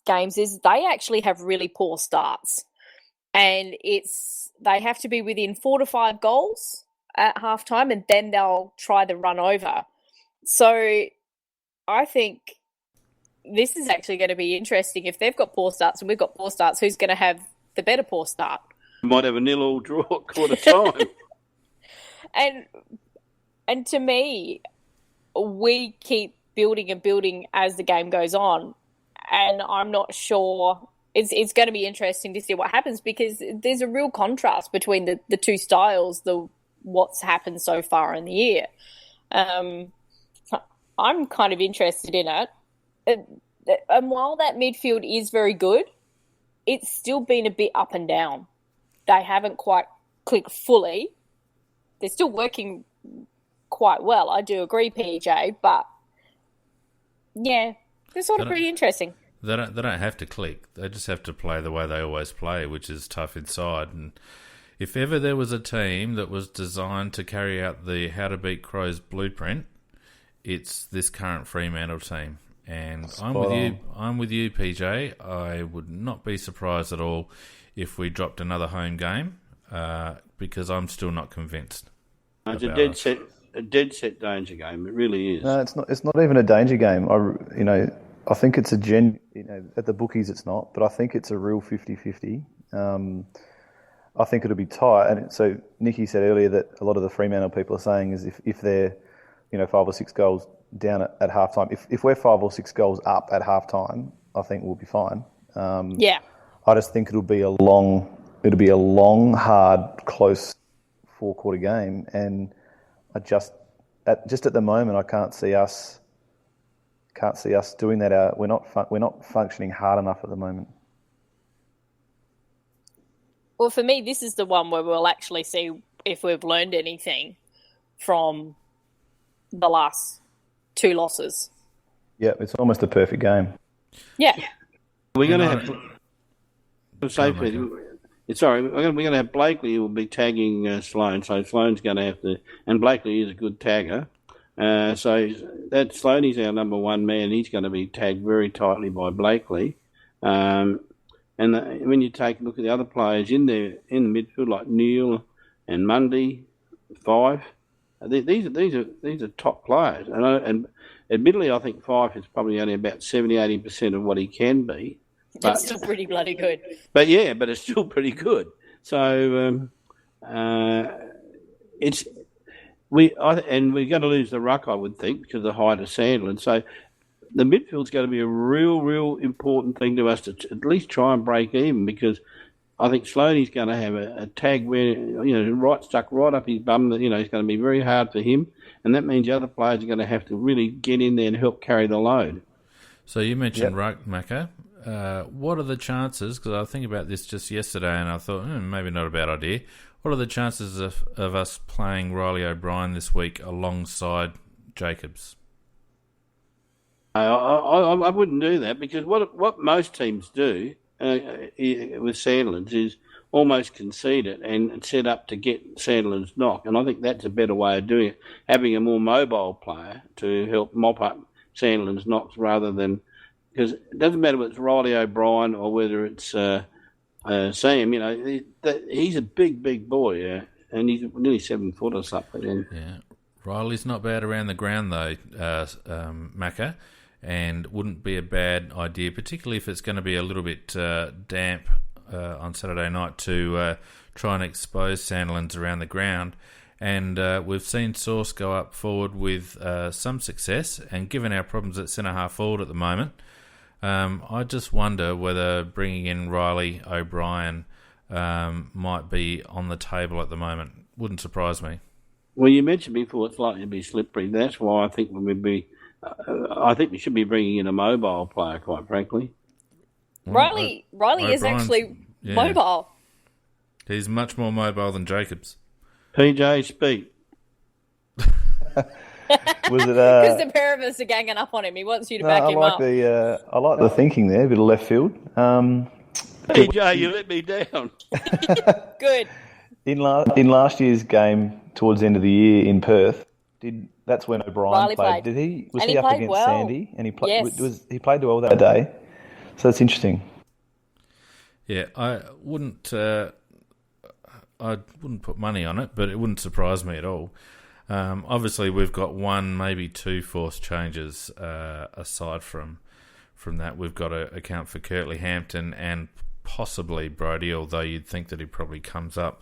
games is they actually have really poor starts, and they have to be within 4 to 5 goals at halftime, and then they'll try the run over. So I think this is actually going to be interesting. If they've got poor starts and we've got poor starts, who's going to have the better poor start? Might have a 0-0 draw at quarter time. And to me, we keep building and building as the game goes on, and I'm not sure. It's going to be interesting to see what happens, because there's a real contrast between the two styles, what's happened so far in the year. I'm kind of interested in it. And while that midfield is very good, it's still been a bit up and down. They haven't quite clicked fully. They're still working quite well. I do agree, PJ, but yeah, they're sort of pretty interesting. They don't have to click. They just have to play the way they always play, which is tough inside. And if ever there was a team that was designed to carry out the How to Beat Crows blueprint, it's this current Fremantle team. And I'm with you, PJ. I would not be surprised at all if we dropped another home game, because I'm still not convinced. It's a dead set danger game. It really is. No, it's not. It's not even a danger game. I think it's a at the bookies it's not, but I think it's a real 50-50. I think it'll be tight. And so Nicky said earlier that a lot of the Fremantle people are saying is if they're, 5 or 6 goals down at halftime, if we're 5 or 6 goals up at halftime, I think we'll be fine. Yeah. I just think it'll be a long, hard, close 4-quarter game, and I just at the moment I can't see us doing that. We're not functioning hard enough at the moment. Well, for me, this is the one where we'll actually see if we've learned anything from the last 2 losses. Yeah, it's almost a perfect game. Yeah. We're going to have... Sorry, we're going to have Blakely who will be tagging Sloane, so Sloane's going to have to... And Blakely is a good tagger. So that Sloane's our number one man. He's going to be tagged very tightly by Blakely. And when you take a look at the other players in the midfield, like Neil and Mundy, Five, these are top players. And admittedly, I think Five is probably only about 70-80% of what he can be. That's still pretty bloody good. But it's still pretty good. So we're going to lose the ruck, I would think, because of the height of Sandland. So the midfield's going to be a real important thing to us to at least try and break even, because I think Sloaney's going to have a tag where, stuck right up his bum. It's going to be very hard for him, and that means the other players are going to have to really get in there and help carry the load. So you mentioned ruck, Macca. What are the chances, because I was thinking about this just yesterday and I thought, maybe not a bad idea, what are the chances of us playing Riley O'Brien this week alongside Jacobs? I wouldn't do that, because what most teams do with Sandlands is almost concede it and set up to get Sandland's knock, and I think that's a better way of doing it, having a more mobile player to help mop up Sandland's knocks rather than... Because it doesn't matter whether it's Riley O'Brien or whether it's Sam, he's a big boy, and he's nearly 7 foot or something. Yeah, Riley's not bad around the ground though, Macca, and wouldn't be a bad idea, particularly if it's going to be a little bit damp on Saturday night, to try and expose Sandlands around the ground. And we've seen Sauce go up forward with some success, and given our problems at centre-half forward at the moment, I just wonder whether bringing in Riley O'Brien might be on the table at the moment. Wouldn't surprise me. Well, you mentioned before it's likely to be slippery. That's why I think we should be bringing in a mobile player, quite frankly. Riley is actually mobile. He's much more mobile than Jacobs. PJ, speak. Was it? Because the pair of us are ganging up on him. He wants you to back him up. I like the thinking there, a bit of left field. PJ, you let me down. Good. In last year's game, towards the end of the year in Perth, that's when O'Brien played. Did he? Was he up against Sandy? And he played. Yes. He played well that day. So that's interesting. Yeah, I wouldn't put money on it, but it wouldn't surprise me at all. Obviously, we've got 1, maybe 2 forced changes aside from that. We've got to account for Kirtley Hampton and possibly Brodie, although you'd think that he probably comes up.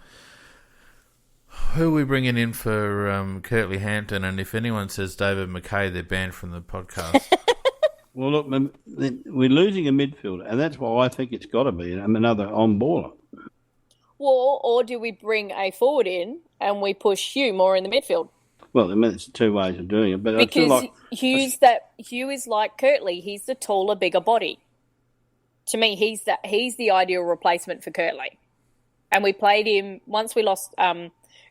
Who are we bringing in for Kirtley Hampton? And if anyone says David McKay, they're banned from the podcast. Well, look, we're losing a midfielder, and that's why I think it's got to be another on-baller. Well, or do we bring a forward in and we push Hugh more in the midfield? Well, I mean, it's 2 ways of doing it. But because Hugh is like Kirtley. He's the taller, bigger body. To me, he's the ideal replacement for Kirtley. And we played him, once we lost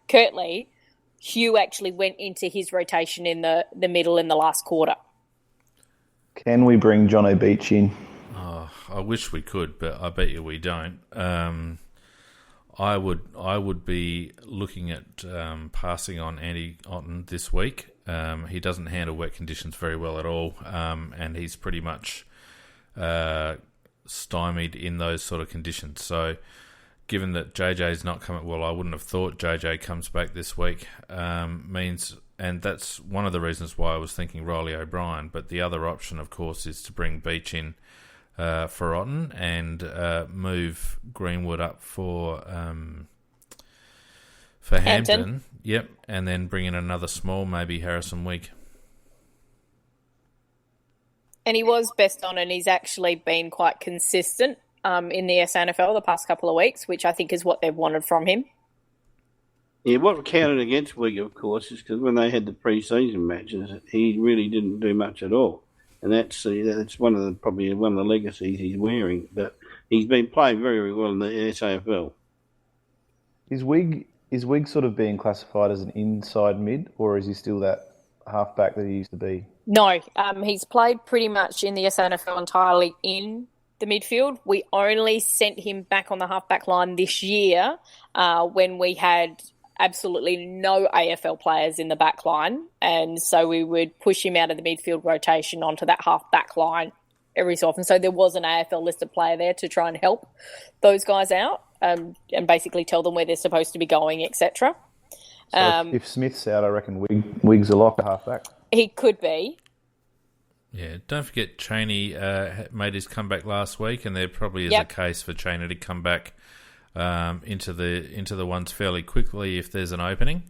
Kirtley, Hugh actually went into his rotation in the middle in the last quarter. Can we bring Jono Beach in? Oh, I wish we could, but I bet you we don't. I would be looking at passing on Andy Otten this week. He doesn't handle wet conditions very well at all, and he's pretty much stymied in those sort of conditions. So given that JJ's not coming, well, I wouldn't have thought JJ comes back this week, and that's one of the reasons why I was thinking Riley O'Brien. But the other option, of course, is to bring Beach in for Otten and move Greenwood up for Hampton. Yep, and then bring in another small, maybe Harrison Wigg. And he was best on, and he's actually been quite consistent in the SNFL the past couple of weeks, which I think is what they've wanted from him. Yeah, what counted against Wigg, of course, is because when they had the pre-season matches, he really didn't do much at all, and that's probably one of the legacies he's wearing. But he's been playing very, very well in the SAFL. Is Wigg sort of being classified as an inside mid, or is he still that halfback that he used to be? No, he's played pretty much in the SNFL entirely in the midfield. We only sent him back on the halfback line this year when we had absolutely no AFL players in the back line, and so we would push him out of the midfield rotation onto that halfback line every so often. So there was an AFL listed player there to try and help those guys out and basically tell them where they're supposed to be going, etc. So if Smith's out, I reckon Wigg's a lock at halfback. He could be. Yeah, don't forget Cheney made his comeback last week, and there probably is a case for Cheney to come back into the ones fairly quickly if there's an opening.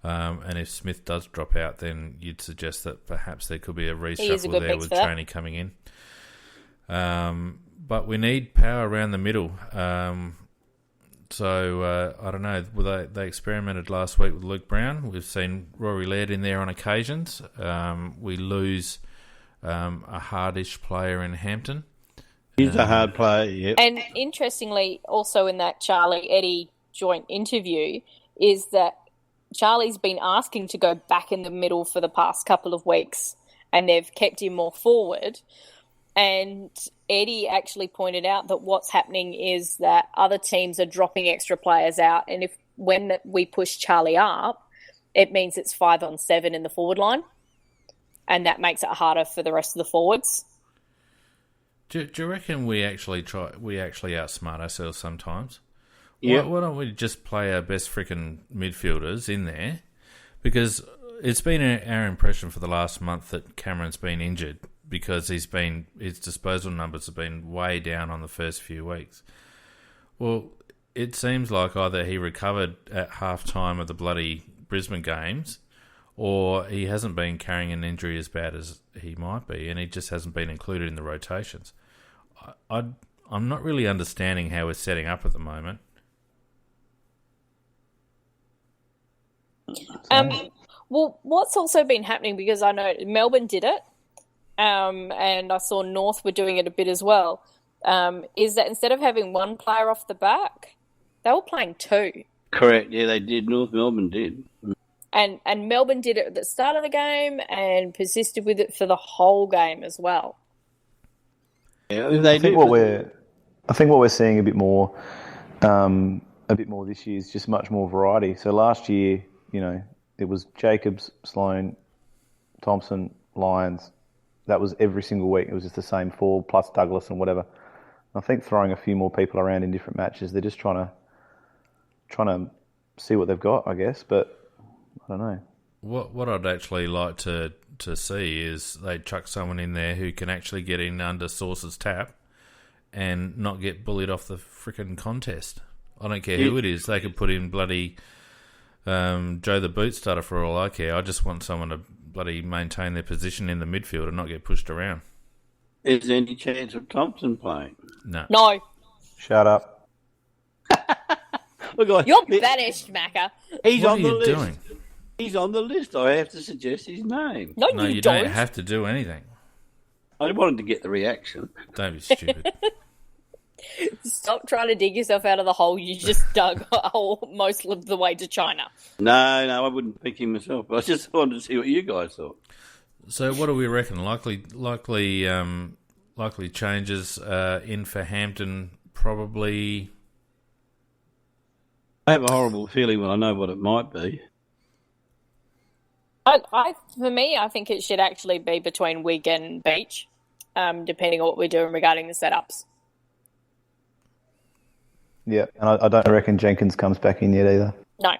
And if Smith does drop out, then you'd suggest that perhaps there could be a reshuffle there with Cheney coming in. But we need power around the middle. So I don't know. They experimented last week with Luke Brown. We've seen Rory Laird in there on occasions. We lose a hardish player in Hampton. He's a hard player, yeah. And interestingly, also in that Charlie Eddie joint interview, is that Charlie's been asking to go back in the middle for the past couple of weeks, and they've kept him more forward. And Eddie actually pointed out that what's happening is that other teams are dropping extra players out, and when we push Charlie up, it means it's 5-on-7 in the forward line, and that makes it harder for the rest of the forwards. Do you reckon we actually outsmart ourselves sometimes? Yeah. Why don't we just play our best freaking midfielders in there? Because it's been our impression for the last month that Cameron's been injured, because his disposal numbers have been way down on the first few weeks. Well, it seems like either he recovered at half-time of the bloody Brisbane games, or he hasn't been carrying an injury as bad as he might be, and he just hasn't been included in the rotations. I'm not really understanding how we're setting up at the moment. Well, what's also been happening, because I know Melbourne did it, and I saw North were doing it a bit as well, is that instead of having one player off the back, they were playing two. Correct, yeah, they did. North Melbourne did. And Melbourne did it at the start of the game and persisted with it for the whole game as well. Yeah, they I think what we're seeing a bit more this year is just much more variety. So last year, it was Jacobs, Sloane, Thompson, Lyons. That was every single week. It was just the same four plus Douglas and whatever. I think throwing a few more people around in different matches, they're just trying to see what they've got, I guess. But I don't know. What I'd actually like to see is they chuck someone in there who can actually get in under Sauce's tap and not get bullied off the frickin' contest. I don't care who it is. They could put in bloody Joe the boot starter for all I care. I just want someone to bloody maintain their position in the midfield and not get pushed around. Is there any chance of Thompson playing? No. Shut up. Look, You're banished, Macca. He's what on the list. Doing? He's on the list. I have to suggest his name. No, you don't have to do anything. I wanted to get the reaction. Don't be stupid. Stop trying to dig yourself out of the hole you just dug a hole most of the way to China. No, I wouldn't pick him myself. I just wanted to see what you guys thought. So what do we reckon? Likely changes in for Hampton, probably. I have a horrible feeling when I know what it might be. For me, I think it should actually be between Wigg and Beach, depending on what we're doing regarding the setups. Yeah, and I don't reckon Jenkins comes back in yet either. No.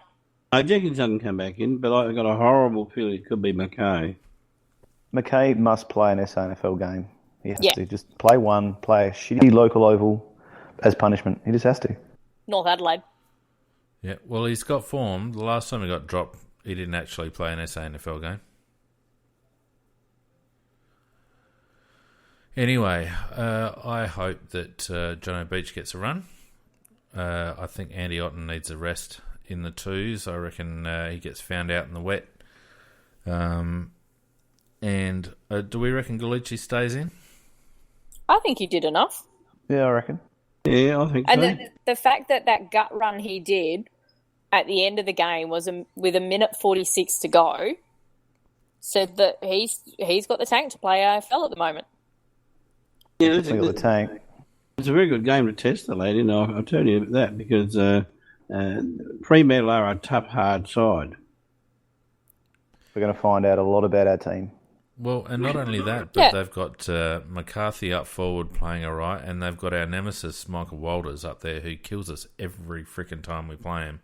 Jenkins doesn't come back in, but I've got a horrible feeling it could be McKay. McKay must play an SANFL game. He has to just play a shitty local oval as punishment. He just has to. North Adelaide. Yeah, well, he's got form. The last time he got dropped, he didn't actually play an SANFL game. Anyway, I hope that Jono Beach gets a run. I think Andy Otten needs a rest in the twos. I reckon he gets found out in the wet. And do we reckon Galucci stays in? I think he did enough. Yeah, I reckon. Yeah, I think so. And the fact that gut run he did at the end of the game was with a minute 46 to go, said that he's got the tank to play AFL at the moment. Yeah, It's the tank. It's a very good game to test the lad, you know. I'll tell you that because Fremantle are a tough, hard side. We're going to find out a lot about our team. Well, and not only that, but they've got McCarthy up forward playing all right, and they've got our nemesis, Michael Walters, up there who kills us every freaking time we play him.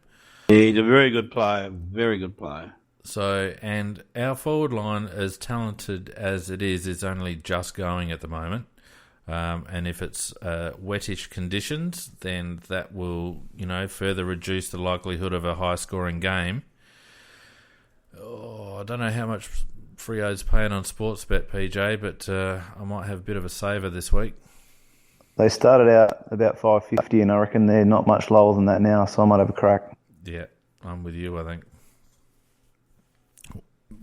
Yeah, he's a very good player, very good player. So, and our forward line, as talented as it is only just going at the moment. And if it's wettish conditions, then that will, further reduce the likelihood of a high-scoring game. Oh, I don't know how much Freo's paying on Sportsbet, PJ, but I might have a bit of a saver this week. They started out about $5.50, and I reckon they're not much lower than that now, so I might have a crack. Yeah, I'm with you, I think.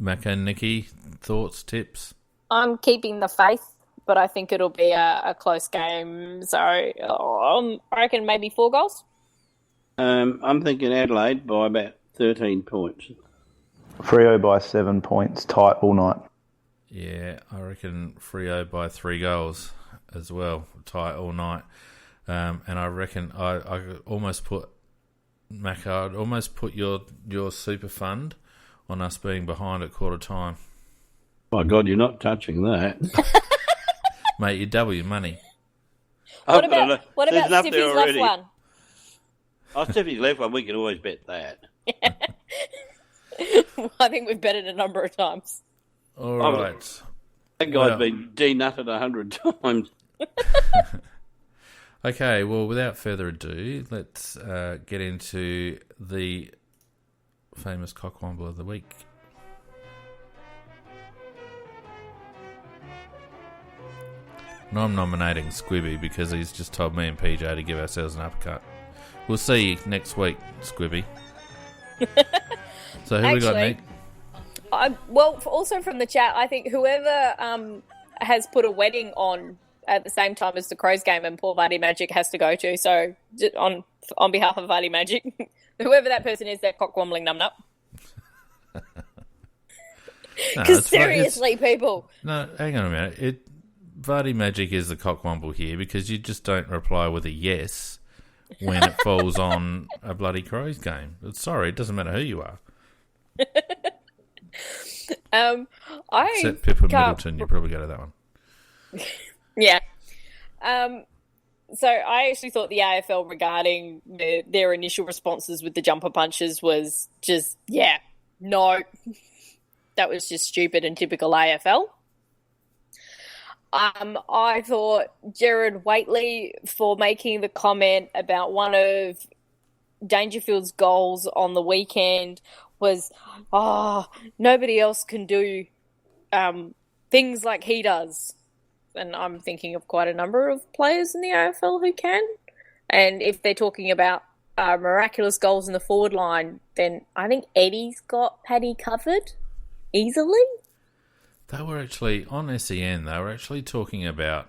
Macca and Nikki, thoughts, tips? I'm keeping the faith, but I think it'll be a close game. So I reckon maybe 4 goals. I'm thinking Adelaide by about 13 points. Freo by 7 points, tight all night. Yeah, I reckon Freo by 3 goals as well, tight all night. And I reckon I almost put, Macca, I'd almost put your super fund on us being behind at quarter time. My God, you're not touching that. Mate, you double your money. What about Stiffy's left one? Oh, Stiffy's left one, we can always bet that. I think we've betted a number of times. All right. That guy's been denutted 100 times. Okay, well, without further ado, let's get into the famous cockwomble of the week. And I'm nominating Squibby because he's just told me and PJ to give ourselves an uppercut. We'll see you next week, Squibby. So who we got, Nick? Also from the chat, I think whoever has put a wedding on at the same time as the Crows game and Paul Vardy Magic has to go to. So on behalf of Vardy Magic, whoever that person is, they're cockwombling numbnut. Because seriously, people. No, hang on a minute. Vardy Magic is the cockwomble here because you just don't reply with a yes when it falls on a bloody Crows game. Sorry, it doesn't matter who you are. Except Pippa Middleton, you probably go to that one. Yeah. So I actually thought the AFL regarding their initial responses with the jumper punches was just, no. That was just stupid and typical AFL. I thought Jared Waitley for making the comment about one of Dangerfield's goals on the weekend was, nobody else can do things like he does. And I'm thinking of quite a number of players in the AFL who can. And if they're talking about miraculous goals in the forward line, then I think Eddie's got Paddy covered easily. They were actually, on SEN, they were actually talking about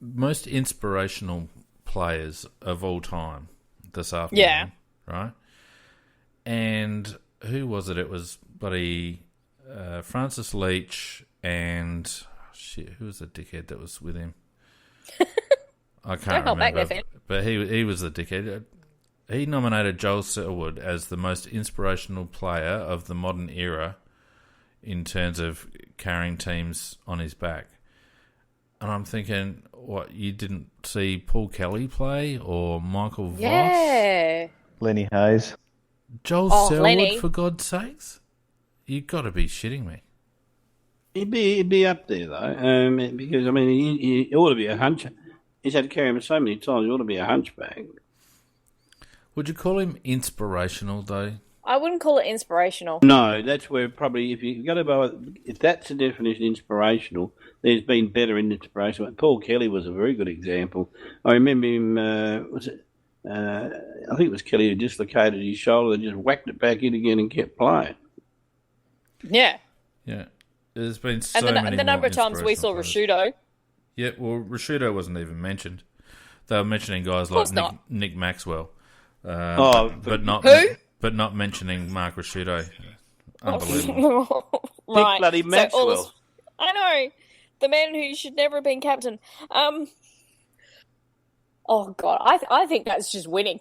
most inspirational players of all time this afternoon. Yeah. Right? And who was it? It was buddy Francis Leach and... who was the dickhead that was with him? I can't remember. But he was the dickhead. He nominated Joel Selwood as the most inspirational player of the modern era in terms of carrying teams on his back. And I'm thinking, what, you didn't see Paul Kelly play or Michael Voss? Yeah. Lenny Hayes. Joel Selwood, Lenny. For God's sakes? You've got to be shitting me. He'd be up there though, because I mean he ought to be a hunch. He's had to carry him so many times. He ought to be a hunchback. Would you call him inspirational though? I wouldn't call it inspirational. No, that's where probably if that's the definition of inspirational, there's been better in inspirational. Paul Kelly was a very good example. I remember him. I think it was Kelly who dislocated his shoulder and just whacked it back in again and kept playing. Yeah. Yeah. There's been so many and the number of times we saw Rashudo. Yeah, well, Rashudo wasn't even mentioned. They were mentioning guys like Nick Maxwell. But not who? But not mentioning Mark Rashudo. Unbelievable. Right. Nick bloody Maxwell. I know. The man who should never have been captain. Oh God, I think that's just winning.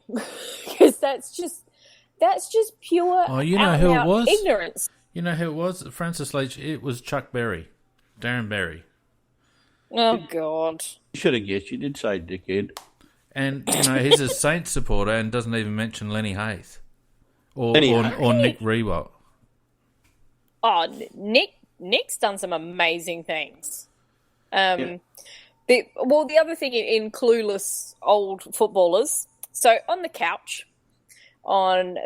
Because that's just pure you know who it was? Ignorance. You know who it was? Francis Leach. It was Chuck Berry. Darren Berry. Oh, God. You should have guessed. You did say dickhead. And, he's a Saints supporter and doesn't even mention Lenny Hayes. Or Nick Rewalt. Oh, Nick's done some amazing things. The other thing in clueless old footballers, so on the couch on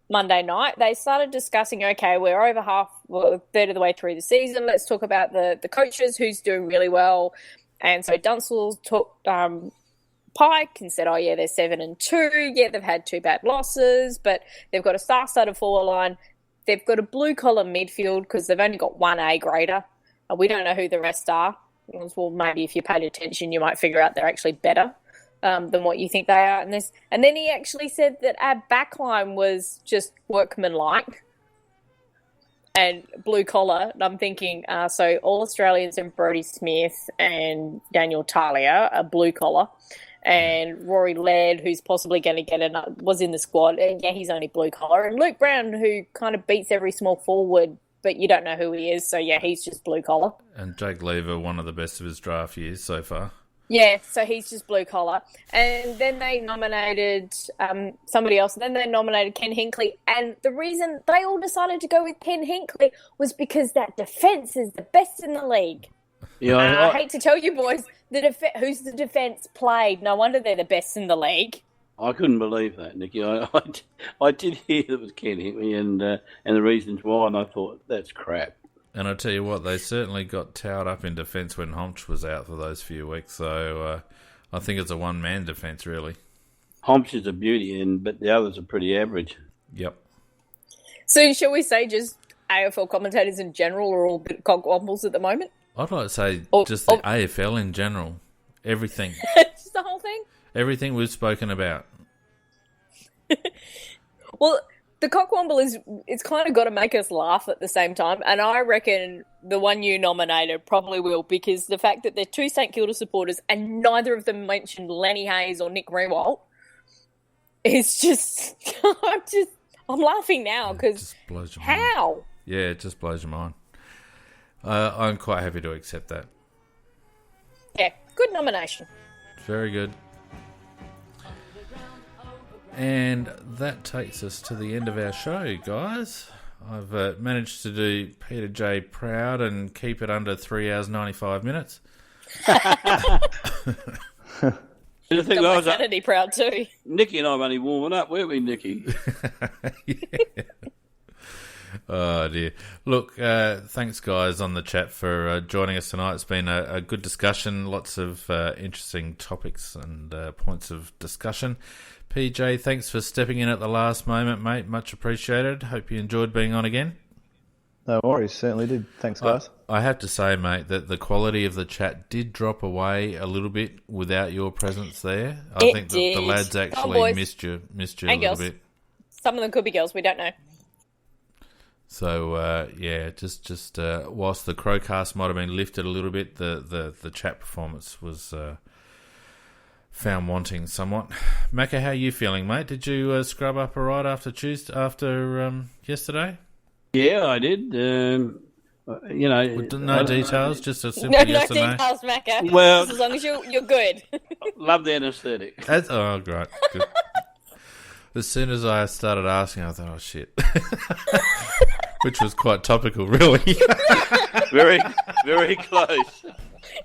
Monday night, they started discussing, okay, we're over a third of the way through the season. Let's talk about the coaches, who's doing really well. And so Dunstall took Pike and said, oh, yeah, they're 7-2. Yeah, they've had 2 bad losses, but they've got a star-studded forward line. They've got a blue-collar midfield because they've only got 1 A-grader. We don't know who the rest are. Well, maybe if you paid attention, you might figure out they're actually better than what you think they are. And then he actually said that our backline was just workmanlike and blue collar. And I'm thinking, so all Australians and Brodie Smith and Daniel Talia are blue collar. And Rory Laird, who's possibly going to get was in the squad. And yeah, he's only blue collar. And Luke Brown, who kind of beats every small forward, but you don't know who he is. So yeah, he's just blue collar. And Jake Lever, one of the best of his draft years so far. Yeah, so he's just blue collar. And then they nominated somebody else. And then they nominated Ken Hinkley. And the reason they all decided to go with Ken Hinkley was because that defence is the best in the league. Yeah, I hate to tell you boys, who's the defence played? No wonder they're the best in the league. I couldn't believe that, Nicky. I did hear that it was Ken Hinkley and the reasons why, and I thought, that's crap. And I tell you what, they certainly got towed up in defence when Homch was out for those few weeks. So I think it's a one-man defence, really. Homch is a beauty, but the others are pretty average. Yep. So shall we say just AFL commentators in general are all bit cogwombles at the moment? I'd like to say just the AFL in general. Everything. Just the whole thing? Everything we've spoken about. Well, the cockwomble it's kind of got to make us laugh at the same time, and I reckon the one you nominated probably will, because the fact that they're 2 St Kilda supporters and neither of them mentioned Lenny Hayes or Nick Rewalt is just... I'm laughing now because how? Mind. Yeah, it just blows your mind. I'm quite happy to accept that. Yeah, good nomination. Very good. And that takes us to the end of our show, guys. I've managed to do Peter J proud and keep it under 3 hours 95 minutes. I think got my sanity proud too. Nicky and I were only warming up, weren't we, Nicky? Yeah. Oh dear. Look, thanks guys on the chat for joining us tonight. It's been a good discussion, lots of interesting topics and points of discussion. PJ, thanks for stepping in at the last moment, mate. Much appreciated. Hope you enjoyed being on again. No worries, certainly did. Thanks, guys. I have to say, mate, that the quality of the chat did drop away a little bit without your presence there. I think that the lads actually missed you a little bit. Some of them could be girls, we don't know. So, just whilst the Crowcast might have been lifted a little bit, the chat performance was found wanting somewhat. Macca, how are you feeling, mate? Did you scrub up all right after yesterday? Yeah, I did. No details, just a simple yes or no. No details, Macca. Well, just as long as you're good. Love the anaesthetic. Great. Good. As soon as I started asking, I thought, oh, shit. which was quite topical, really. Very, very close.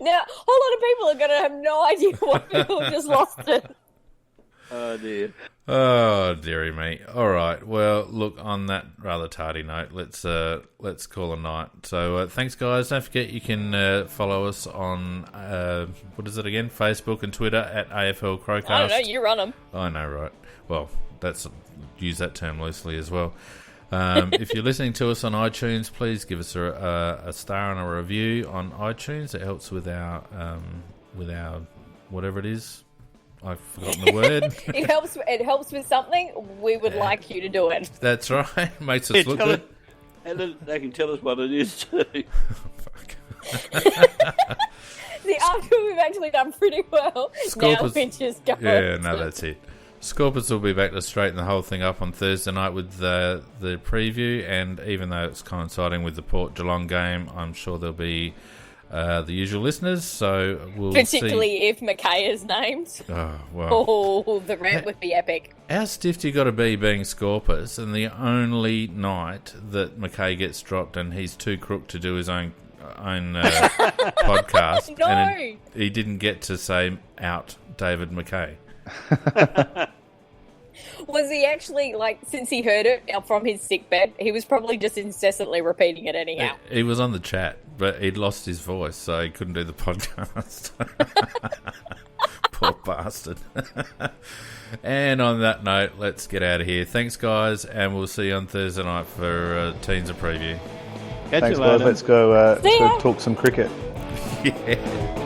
Now, a whole lot of people are going to have no idea why people just lost it. Oh, dear. Oh, dearie me. All right. Well, look, on that rather tardy note, let's call a night. So thanks, guys. Don't forget you can follow us on, what is it again? Facebook and Twitter at AFL Crowcast. I don't know. You run them. I know, right? Well, use that term loosely as well. If you're listening to us on iTunes, please give us a star and a review on iTunes. It helps with our whatever it is. I've forgotten the word. It helps with something. We would like you to do it. That's right. Makes us look good. And they can tell us what it is too. Fuck. See, after we've actually done pretty well, now we just go. Yeah, no, that's it. Scorpus will be back to straighten the whole thing up on Thursday night with the preview, and even though it's coinciding with the Port Geelong game, I'm sure there'll be the usual listeners, so we'll particularly see. if McKay is named. Oh, well. Oh, the rant would be epic. How stiff do you got to be being Scorpus, and the only night that McKay gets dropped and he's too crook to do his own podcast, No! and he didn't get to say out David McKay. Was he actually, since he heard it from his sickbed, he was probably just incessantly repeating it anyhow? He was on the chat, but he'd lost his voice, so he couldn't do the podcast. Poor bastard. And on that note, let's get out of here. Thanks, guys, and we'll see you on Thursday night for Teens of Preview. Catch Thanks, you later. guys. Let's go talk some cricket. Yeah.